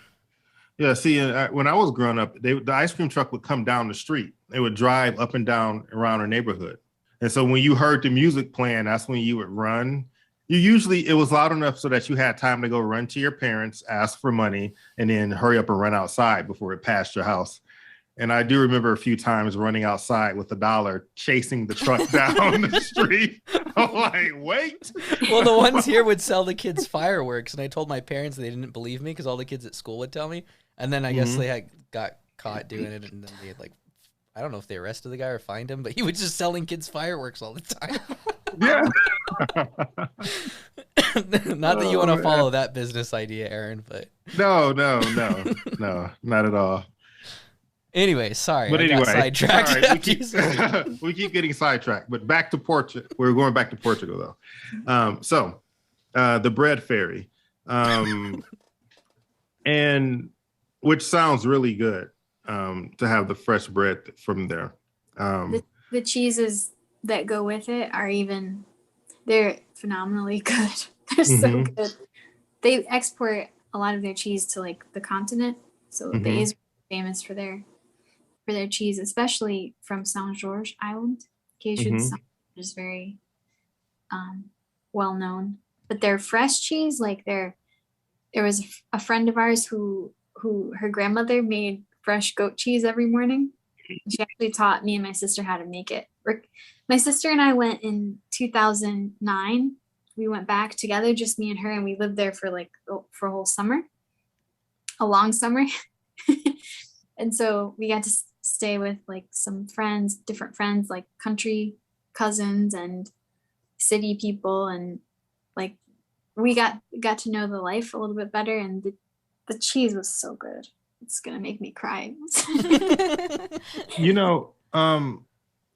Yeah, see, when I was growing up, the ice cream truck would come down the street. They would drive up and down around our neighborhood. And so when you heard the music playing, that's when you would run it was loud enough so that you had time to go run to your parents, ask for money, and then hurry up and run outside before it passed your house. And I do remember a few times running outside with $1, chasing the truck down the street. I'm like, wait. Well, the ones here would sell the kids fireworks, and I told my parents they didn't believe me because all the kids at school would tell me. And then I guess they had got caught doing it, and then they had, like, I don't know if they arrested the guy or fined him, but he was just selling kids fireworks all the time. Yeah. Not that you want to follow that business idea, Aaron, but No, not at all. Anyway, sorry. But anyway, sidetracked. Right, we keep getting sidetracked. But back to Portugal. We're going back to Portugal though. So the bread fairy, and which sounds really good. To have the fresh bread from there. The cheeses that go with it they're phenomenally good. They're so good. They export a lot of their cheese to like the continent. So the Azores are famous for their cheese, especially from Azores Island. Is very well known. But their fresh cheese, like there was a friend of ours who her grandmother made fresh goat cheese every morning. She actually taught me and my sister how to make it. My sister and I went in 2009. We went back together, just me and her, and we lived there for a whole summer, a long summer. And so we got to stay with like some friends, different friends, like country cousins and city people, and like we got to know the life a little bit better, and the cheese was so good. It's gonna make me cry.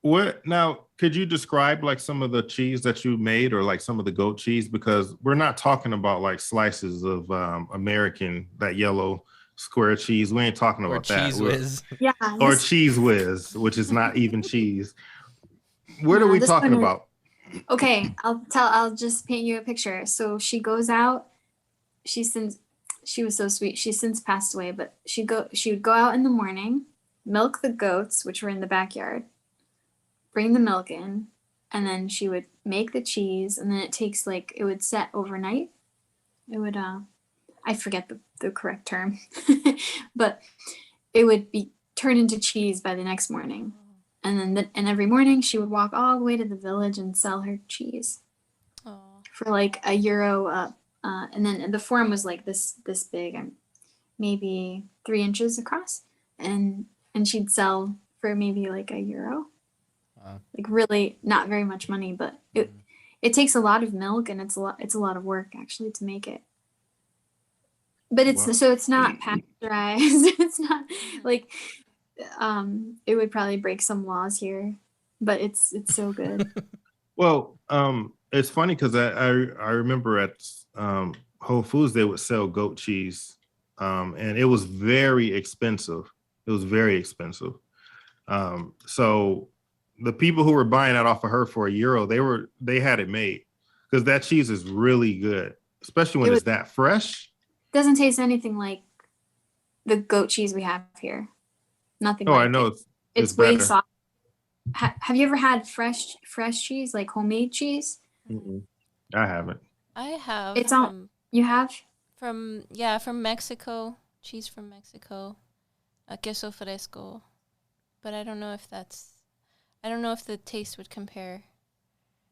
What now? Could you describe like some of the cheese that you made, or like some of the goat cheese? Because we're not talking about like slices of American, that yellow square cheese. We ain't talking about that. Cheese whiz. Yeah. Or cheese whiz, which is not even cheese. What are we talking about? Okay, I'll just paint you a picture. So she goes out. She was so sweet. She's since passed away, but she would go out in the morning, milk the goats, which were in the backyard, bring the milk in, and then she would make the cheese, and then it would set overnight. It would I forget the correct term, but it would be turned into cheese by the next morning. And then every morning she would walk all the way to the village and sell her cheese for like €1 up. And then the form was like this big, maybe 3 inches across, and she'd sell for maybe like €1. Wow. Like really not very much money, but it takes a lot of milk, and it's a lot of work actually to make it. But it's not pasteurized. It's not like it would probably break some laws here, but it's so good. Well, it's funny because I remember at Whole Foods they would sell goat cheese, and it was very expensive. So the people who were buying that off of her for €1, they had it made, because that cheese is really good, especially when it's that fresh. Doesn't taste anything like the goat cheese we have here. Nothing. I know it's way soft. Have you ever had fresh cheese, like homemade cheese? Mm-mm. I haven't. I have. You have? From Mexico. Cheese from Mexico. Queso fresco. But I don't know if the taste would compare.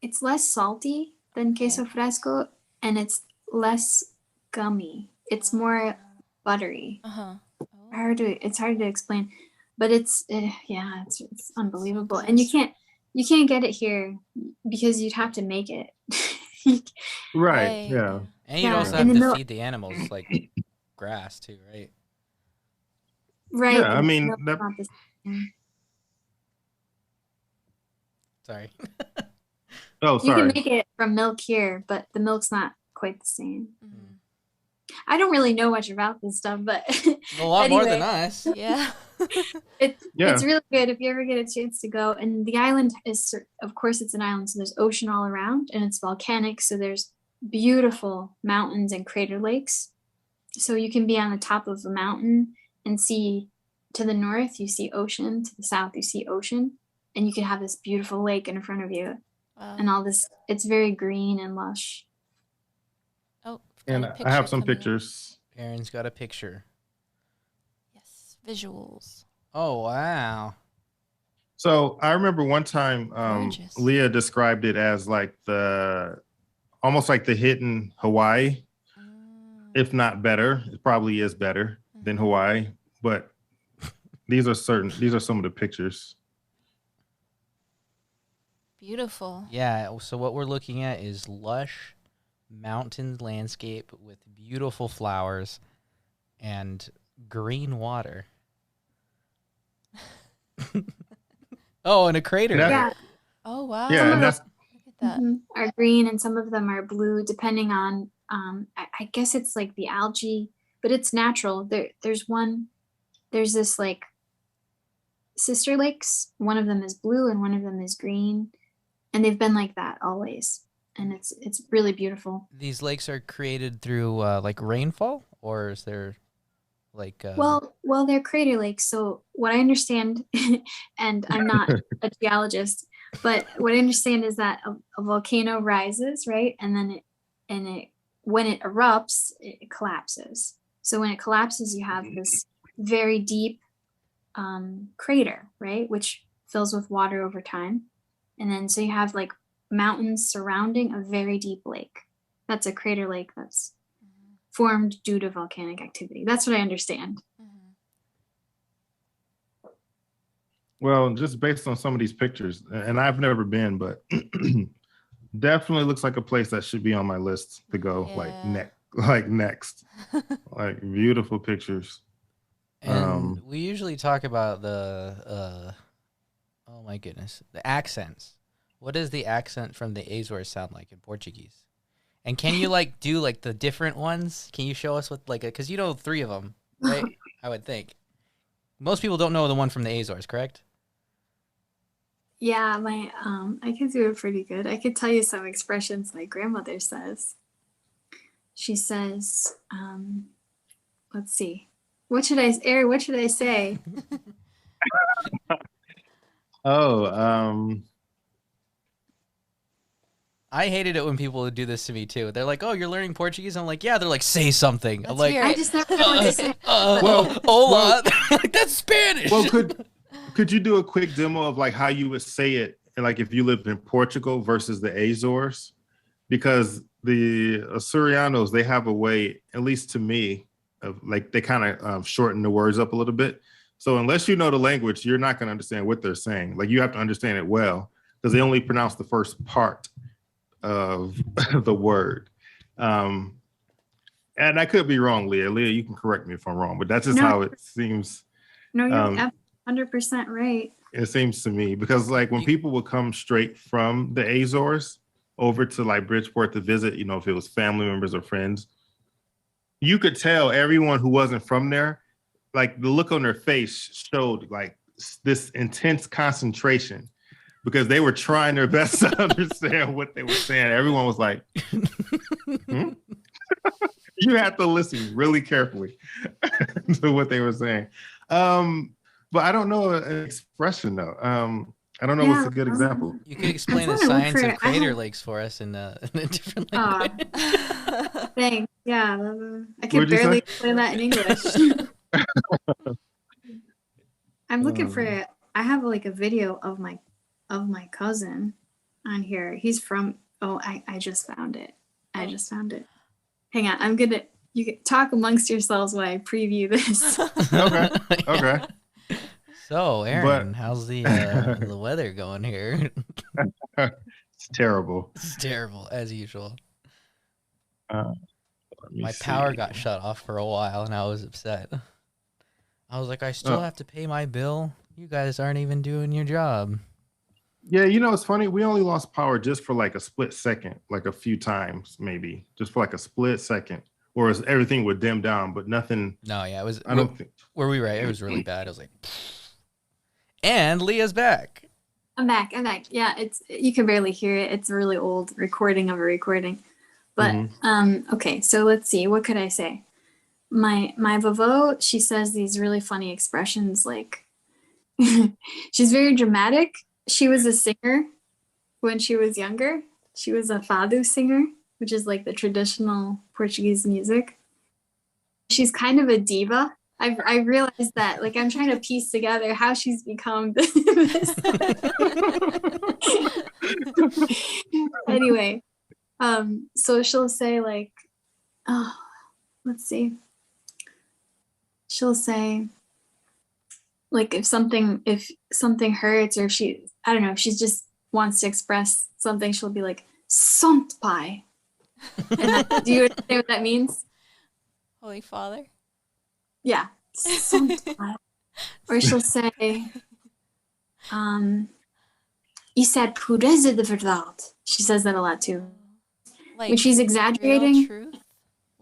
It's less salty than queso fresco, and it's less gummy. It's more buttery. It's hard to explain, but it's unbelievable. And you can't get it here because you'd have to make it. Right. Yeah. And you'd also have to feed the animals like grass too, right? Right. Yeah, I mean, sorry. Oh, sorry. You can make it from milk here, but the milk's not quite the same. Mm-hmm. I don't really know much about this stuff, but a lot more than us. Yeah. It's really good if you ever get a chance to go. And the island is, of course, it's an island, so there's ocean all around, and it's volcanic, so there's beautiful mountains and crater lakes. So you can be on the top of a mountain and see to the north, you see ocean, to the south, you see ocean, and you can have this beautiful lake in front of you. Wow. And all this, it's very green and lush. And I have some pictures. Aaron's got a picture. Yes, visuals. Oh, wow. So I remember one time Leah described it as like almost like the hidden Hawaii, if not better. It probably is better than Hawaii, but these are some of the pictures. Beautiful. Yeah, so what we're looking at is lush mountain landscape with beautiful flowers and green water. Oh, and a crater. Yeah. Oh, wow. Yeah, and that's Look at that. Are green and some of them are blue, depending on, I guess it's like the algae, but it's natural. There's this like sister lakes. One of them is blue and one of them is green. And they've been like that always. And it's really beautiful. These lakes are created through like rainfall, or is there like Well, they're crater lakes. So what I understand, and I'm not a geologist, but what I understand is that a volcano rises, right? And then when it erupts, it collapses. So when it collapses, you have this very deep crater, right? Which fills with water over time. And then so you have like mountains surrounding a very deep lake. That's a crater lake that's formed due to volcanic activity. That's what I understand. Well, just based on some of these pictures, and I've never been, but definitely looks like a place that should be on my list to go. Yeah. Like next, like beautiful pictures. And we usually talk about the oh my goodness, the accents. What does the accent from the Azores sound like in Portuguese? And can you like do like the different ones? Can you show us what like because you know 3 of them, right? I would think most people don't know the one from the Azores, correct? Yeah, I could do it pretty good. I could tell you some expressions my grandmother says. She says, let's see. What should I say? I hated it when people would do this to me too. They're like, "Oh, you're learning Portuguese." I'm like, "Yeah." They're like, "Say something." I'm like, I just never know what to say. "Hola." Like, that's Spanish. Well, could you do a quick demo of like how you would say it, like if you lived in Portugal versus the Azores? Because the Açorianos, they have a way, at least to me, of like they kind of shorten the words up a little bit. So unless you know the language, you're not going to understand what they're saying. Like you have to understand it well because they only pronounce the first part of the word. And I could be wrong, Leah. Leah, you can correct me if I'm wrong, but that's just how it seems. No, you're 100% right. It seems to me because like when people would come straight from the Azores over to like Bridgeport to visit, you know, if it was family members or friends, you could tell everyone who wasn't from there, like the look on their face showed like this intense concentration because they were trying their best to understand what they were saying. Everyone was like, hmm? You have to listen really carefully to what they were saying. But I don't know an expression though. I don't know what's a good example. You could explain the science of crater lakes for us in a different language. Thanks. Yeah, I can barely explain that in English. I'm looking for it. I have like a video of my cousin on here. He's from. Oh, I just found it. Hang on. You can talk amongst yourselves while I preview this. Okay. So, Aaron, how's the weather going here? It's terrible. It's terrible, as usual. My See. power got shut off for a while, and I was upset. I was like, I still have to pay my bill. You guys aren't even doing your job. Yeah, you know, it's funny. We only lost power just for like a split second, like a few times, maybe. Just for like a split second. Or everything would dim down, but nothing. No, yeah, it was. I don't think. Where we were at, it was really bad. I was like, and Leah's back. I'm back. Yeah, you can barely hear it. It's a really old recording of a recording. But okay, so let's see. What could I say? My vovó, she says these really funny expressions like she's very dramatic. She was a singer when she was younger. She was a fado singer. which is like the traditional Portuguese music. She's kind of a diva. I realized that, like, I'm trying to piece together how she's become this. Anyway, so she'll say like, oh, let's see. She'll say like if something hurts, or if I don't know, if she just wants to express something, she'll be like, "Sont pai." And do you understand what that means? Holy Father. Yeah. Sont pai. Or she'll say, "Isso é pureza de verdade." She says that a lot too. Like when she's exaggerating. Real truth? Like,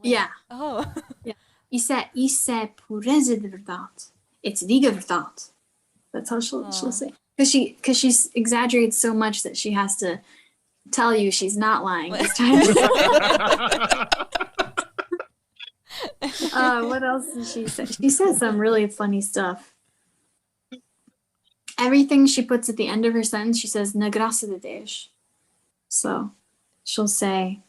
yeah. Oh. Yeah. Isso é pureza de verdade. It's diga verdade. That's how she'll say. Because she exaggerates so much that she has to tell you she's not lying this time. What else does she say? She says some really funny stuff. Everything she puts at the end of her sentence, she says, na graça de Deus. So she'll say,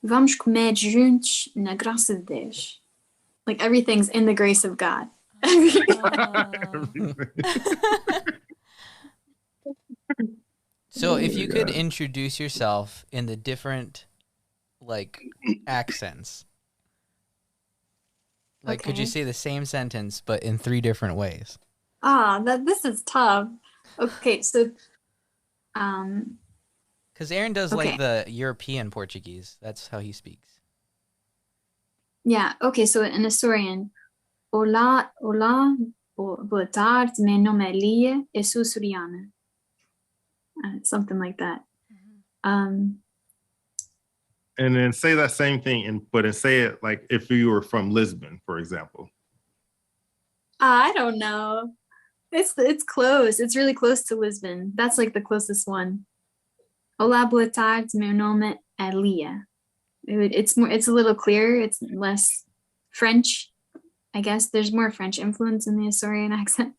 vamos comer juntos na graça de Deus. Like everything's in the grace of God. So if you could introduce yourself in the different like accents, like could you say the same sentence but in 3 different ways? This is tough. Okay, so because Aaron does like the European Portuguese. That's how he speaks. Yeah, okay, so in Azorian, olá, boa tarde, meu nome é Leah, eu sou açoriana. Something like that. And then say that same thing, but say it like if you were from Lisbon, for example. I don't know. It's close. It's really close to Lisbon. That's like the closest one. Olá, boa tarde, meu nome é Leah. It's a little clearer. It's less French, I guess. There's more French influence in the Azorian accent.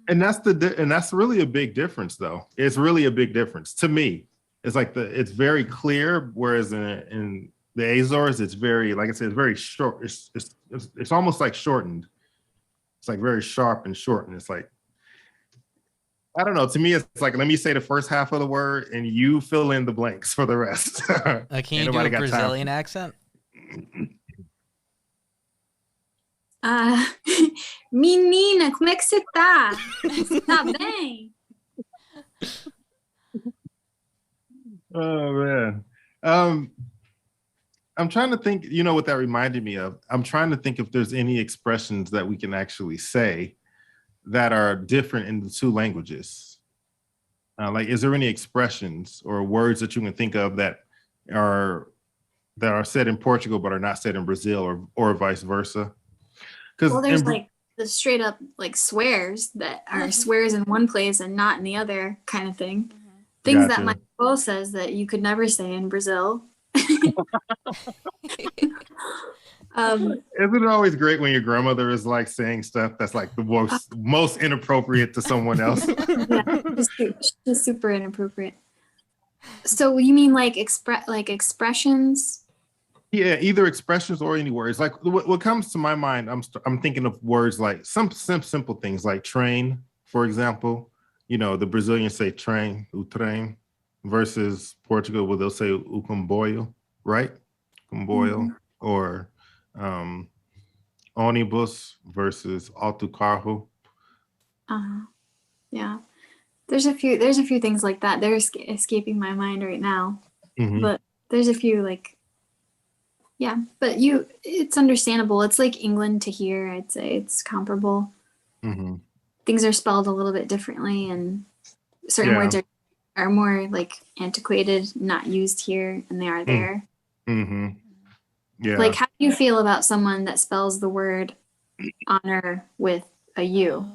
And that's really a big difference, though. It's really a big difference to me. It's like it's very clear, whereas in the Azores, it's very, like I said, it's very short. It's almost like shortened. It's like very sharp and short, and it's like, I don't know. To me, it's like, let me say the first half of the word, and you fill in the blanks for the rest. Can you do a Brazilian accent? Menina, como é que você tá? Você tá bem? Oh man. I'm trying to think, you know what that reminded me of? I'm trying to think if there's any expressions that we can actually say that are different in the 2 languages. Like, is there any expressions or words that you can think of that are said in Portugal but are not said in Brazil, or vice versa? Well, there's like the straight up like swears that are swears in one place and not in the other kind of thing. Things that my bow says that you could never say in Brazil. Isn't it always great when your grandmother is like saying stuff that's like the most inappropriate to someone else? Yeah, just super inappropriate. So you mean like expressions? Yeah, either expressions or any words. Like what comes to my mind, I'm thinking of words like some simple things like train, for example. You know, the Brazilians say train, o trem, versus Portugal where they'll say o comboio, right? Comboio, or ônibus versus autocarro. Yeah. There's a few things like that. They're escaping my mind right now. But there's a few like, yeah, but it's understandable. It's like England to here. I'd say it's comparable. Things are spelled a little bit differently, and certain words are more like antiquated, not used here, and they are there. Yeah. Like, how do you feel about someone that spells the word honor with a U?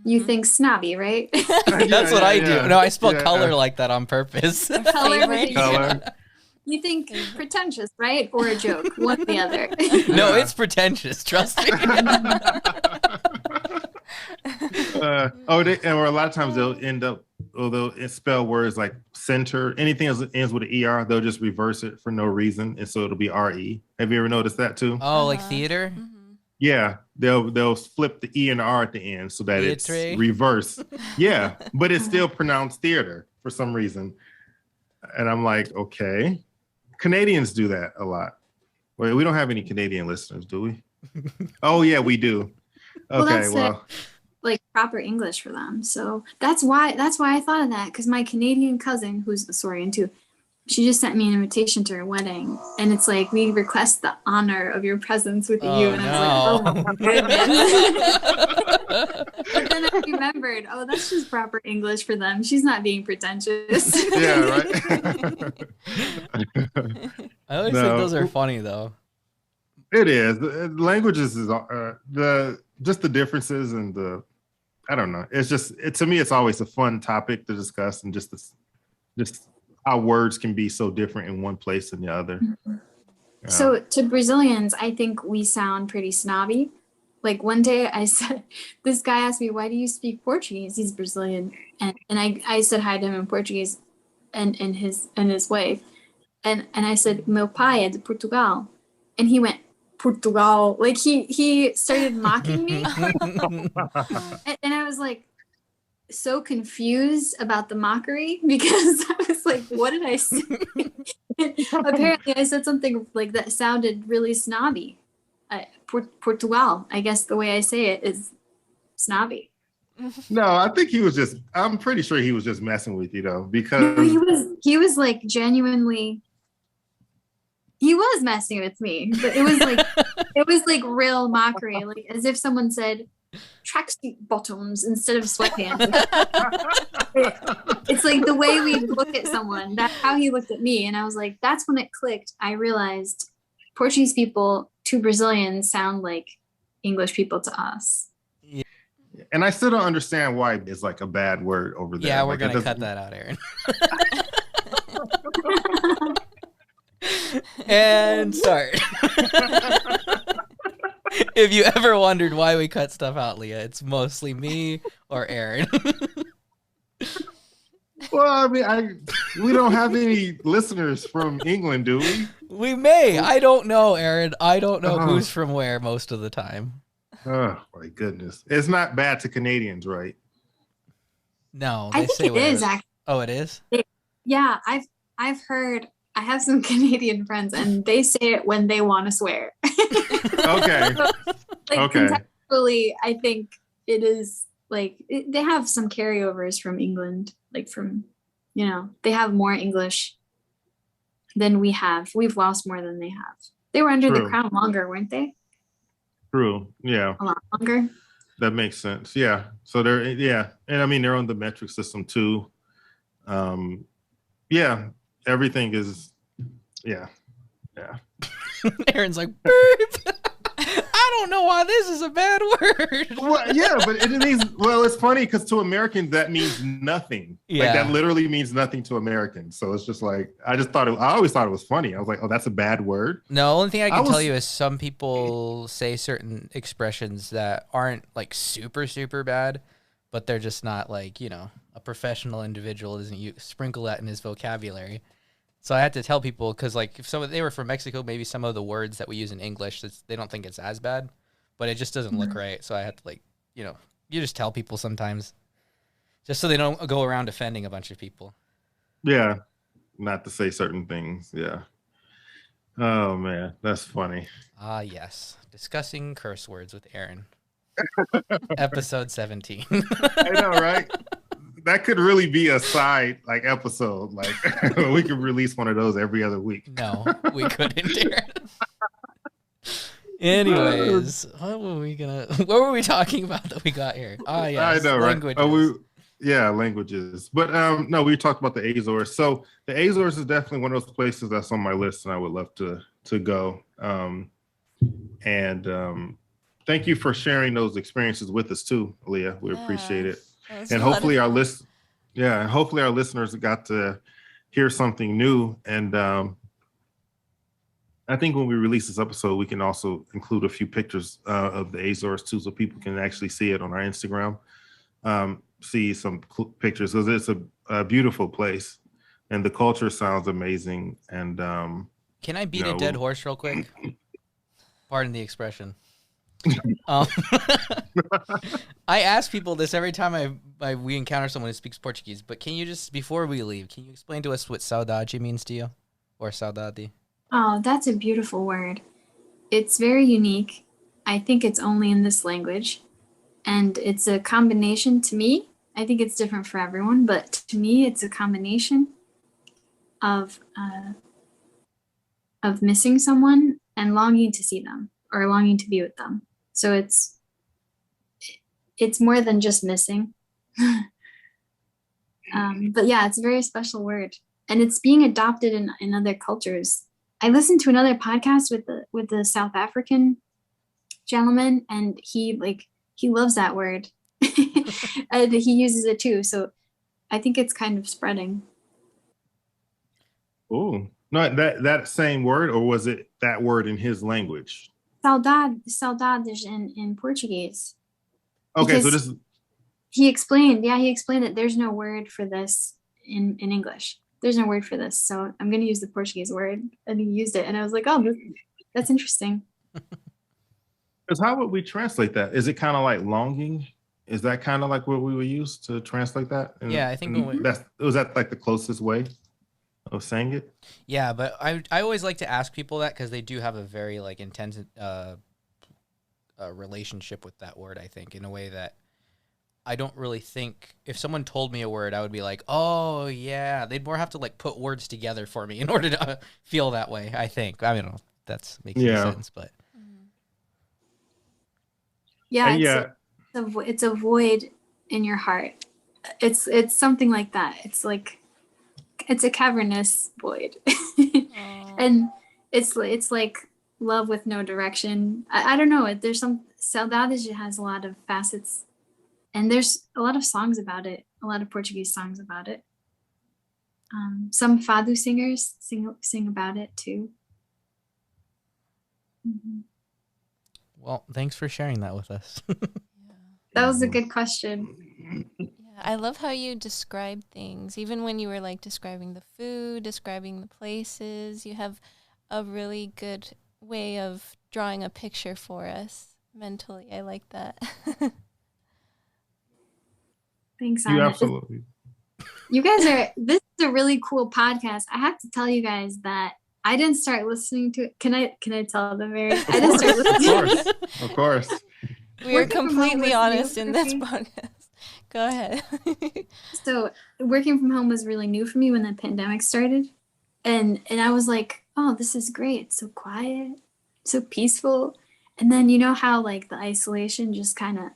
You think snobby, right? That's what I do. No, I spell color like that on purpose. Color. You think pretentious, right? Or a joke, one or the other. No, it's pretentious. Trust me. or a lot of times they'll end up, although it spell words like center, anything that ends with an ER, they'll just reverse it for no reason. And so it'll be RE. Have you ever noticed that too? Oh, like theater? Mm-hmm. Yeah. They'll flip the E and the R at the end so that it's reverse. Yeah. But it's still pronounced theater for some reason. And I'm like, okay. Canadians do that a lot. Wait, we don't have any Canadian listeners, do we? Oh yeah, we do. Okay, well, like proper English for them. So that's why I thought of that, because my Canadian cousin, who's a Saurian too, she just sent me an invitation to her wedding, and it's like, we request the honor of your presence with you, and I was like, oh my goodness. But then I remembered, oh, that's just proper English for them. She's not being pretentious. Yeah, right. I always think those are funny though. It is. Languages is just the differences and I don't know. It's just to me, it's always a fun topic to discuss, and just how words can be so different in one place than the other. Mm-hmm. So to Brazilians, I think we sound pretty snobby. Like one day I said, this guy asked me, why do you speak Portuguese? He's Brazilian. And I said hi to him in Portuguese and his wife. And I said, meu pai é de Portugal. And he went, Portugal. Like he started mocking me. And I was like, so confused about the mockery, because I was like, what did I say? Apparently I said something like that sounded really snobby. Portugal, I guess the way I say it is snobby. No, I think I'm pretty sure he was just messing with you though, because no, he was like genuinely, he was messing with me, but it was like real mockery, like as if someone said tracksuit bottoms instead of sweatpants. It's like the way we look at someone, that's how he looked at me. And I was like, that's when it clicked. I realized Portuguese people to Brazilians sound like English people to us. Yeah. And I still don't understand why it's like a bad word over there. Yeah, we're going to cut that out, Aaron. And start. If you ever wondered why we cut stuff out, Leah, it's mostly me or Aaron. Well, I mean, we don't have any listeners from England, do we? We may. I don't know, Aaron. I don't know who's from where most of the time. Oh, my goodness. It's not bad to Canadians, right? No, I think it is, actually. Oh, it is? Yeah, I've heard. I have some Canadian friends, and they say it when they want to swear. Okay. Contextually, I think it is like they have some carryovers from England, like from, they have more English than we have. We've lost more than they have. They were under the crown longer, weren't they? True. Yeah. A lot longer. That makes sense. Yeah. So and I mean they're on the metric system too. Yeah. Everything is, yeah. Aaron's like, beep. I don't know why this is a bad word. Well, yeah, but it means, it's funny because to Americans that means nothing. Yeah. Like that literally means nothing to Americans. So it's just like, I always thought it was funny. I was like, oh, that's a bad word. No, only thing I can tell you is some people say certain expressions that aren't like super, super bad, but they're just not like, a professional individual doesn't sprinkle that in his vocabulary. So I had to tell people, because like if they were from Mexico, maybe some of the words that we use in English, they don't think it's as bad, but it just doesn't look right. So I had to you just tell people sometimes, just so they don't go around offending a bunch of people. Yeah, not to say certain things. Yeah. Oh man, that's funny. Ah, yes, discussing curse words with Aaron. Episode 17. I know, right? That could really be a side episode. Like we could release one of those every other week. No, we couldn't, Aaron. Anyways, what were we talking about that we got here? Oh yeah, I know, languages. Right? Languages. But no, we talked about the Azores. So the Azores is definitely one of those places that's on my list, and I would love to go. Thank you for sharing those experiences with us too, Leah. We appreciate it. And hopefully our listeners got to hear something new. And I think when we release this episode, we can also include a few pictures of the Azores too, so people can actually see it on our Instagram. See some pictures, because it's a beautiful place, and the culture sounds amazing. And can I beat a dead horse real quick? Pardon the expression. I ask people this every time we encounter someone who speaks Portuguese, but can you just, before we leave, can you explain to us what saudade means to you, or saudade? Oh, that's a beautiful word. It's very unique. I think it's only in this language, and it's a combination to me. I think it's different for everyone, but to me, it's a combination of missing someone and longing to see them or longing to be with them. So it's more than just missing. But yeah, it's a very special word, and it's being adopted in other cultures. I listened to another podcast with the South African gentleman, and he loves that word. And he uses it too. So I think it's kind of spreading. Oh, no, that same word, or was it that word in his language? Saudades in Portuguese. Okay, so this is... He explained that there's no word for this in English. There's no word for this. So I'm going to use the Portuguese word. And he used it. And I was like, oh, that's interesting. Because how would we translate that? Is it kind of like longing? Is that kind of like what we would use to translate that? Yeah, I think was that like the closest way of saying it? Yeah, but I always like to ask people that, because they do have a very like intense relationship with that word, I think, in a way that I don't really think, if someone told me a word, I would be like, oh yeah. They'd more have to like put words together for me in order to feel that way, I think. I don't know if that makes any sense, but yeah, it's a void in your heart. It's something like that. It's like, it's a cavernous void. And it's like love with no direction. I don't know. There's some, saudades has a lot of facets, and there's a lot of songs about it, a lot of Portuguese songs about it. Some fado singers sing about it too. Mm-hmm. Well, thanks for sharing that with us. That was a good question. Yeah, I love how you describe things. Even when you were like describing the food, describing the places, you have a really good way of drawing a picture for us mentally. I like that. Thanks, You Anna. absolutely. You guys this is a really cool podcast. I have to tell you guys that I didn't start listening to it. Can I tell them, Mary? I didn't start listening. Of course. We're completely honest in this podcast. Go ahead. So working from home was really new for me when the pandemic started. And I was like, oh, this is great. It's so quiet, so peaceful. And then you know how like the isolation just kind of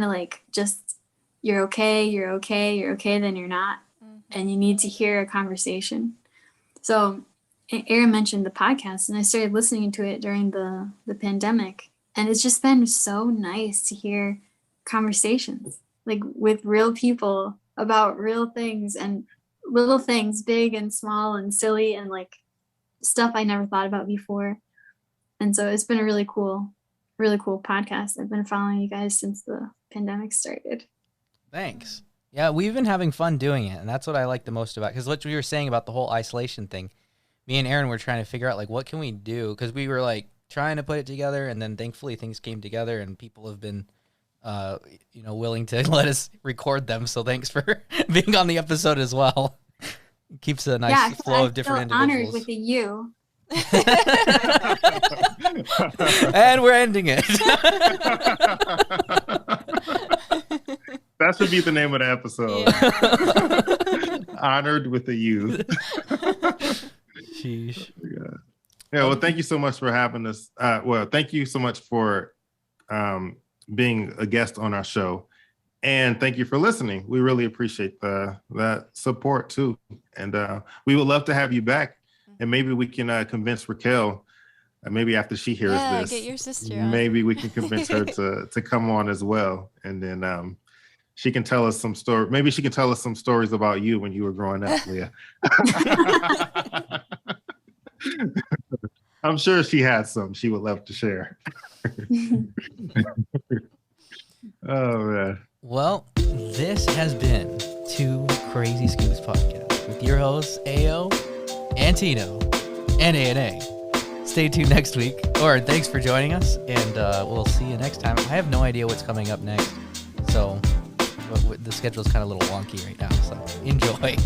like just, you're okay, then you're not. Mm-hmm. And you need to hear a conversation. So Aaron mentioned the podcast, and I started listening to it during the pandemic. And it's just been so nice to hear conversations like with real people about real things, and little things, big and small and silly, and like stuff I never thought about before. And so it's been a really cool podcast. I've been following you guys since the pandemic started. Thanks. Yeah, we've been having fun doing it, and that's what I like the most about it. Because what we were saying about the whole isolation thing, me and Aaron were trying to figure out like what can we do, because we were like trying to put it together, and then thankfully things came together, and people have been willing to let us record them. So thanks for being on the episode as well. It keeps a nice flow of different individuals. Honored with a U. And we're ending it. That should be the name of the episode. Yeah. Honored with a U. Sheesh. Yeah. Well, thank you so much for having us. Thank you so much for being a guest on our show, and thank you for listening. We really appreciate that support too, and we would love to have you back. And maybe we can convince Raquel. Maybe after she hears this, get your sister on. Maybe we can convince her to come on as well, and then she can tell us some story. Maybe she can tell us some stories about you when you were growing up, Leah. I'm sure she has some she would love to share. Oh, man. Well, this has been Two Crazy Scoops Podcast with your hosts, Ao, Antino, and A&A. Stay tuned next week, or thanks for joining us, and we'll see you next time. I have no idea what's coming up next, so the schedule's kind of a little wonky right now, so enjoy.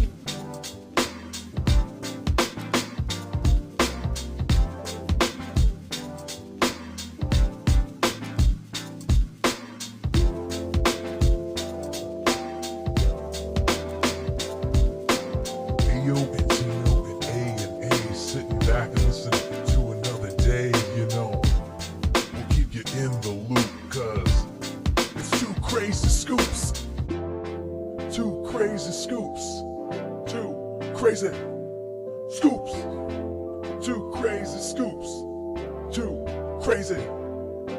Crazy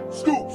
scoops.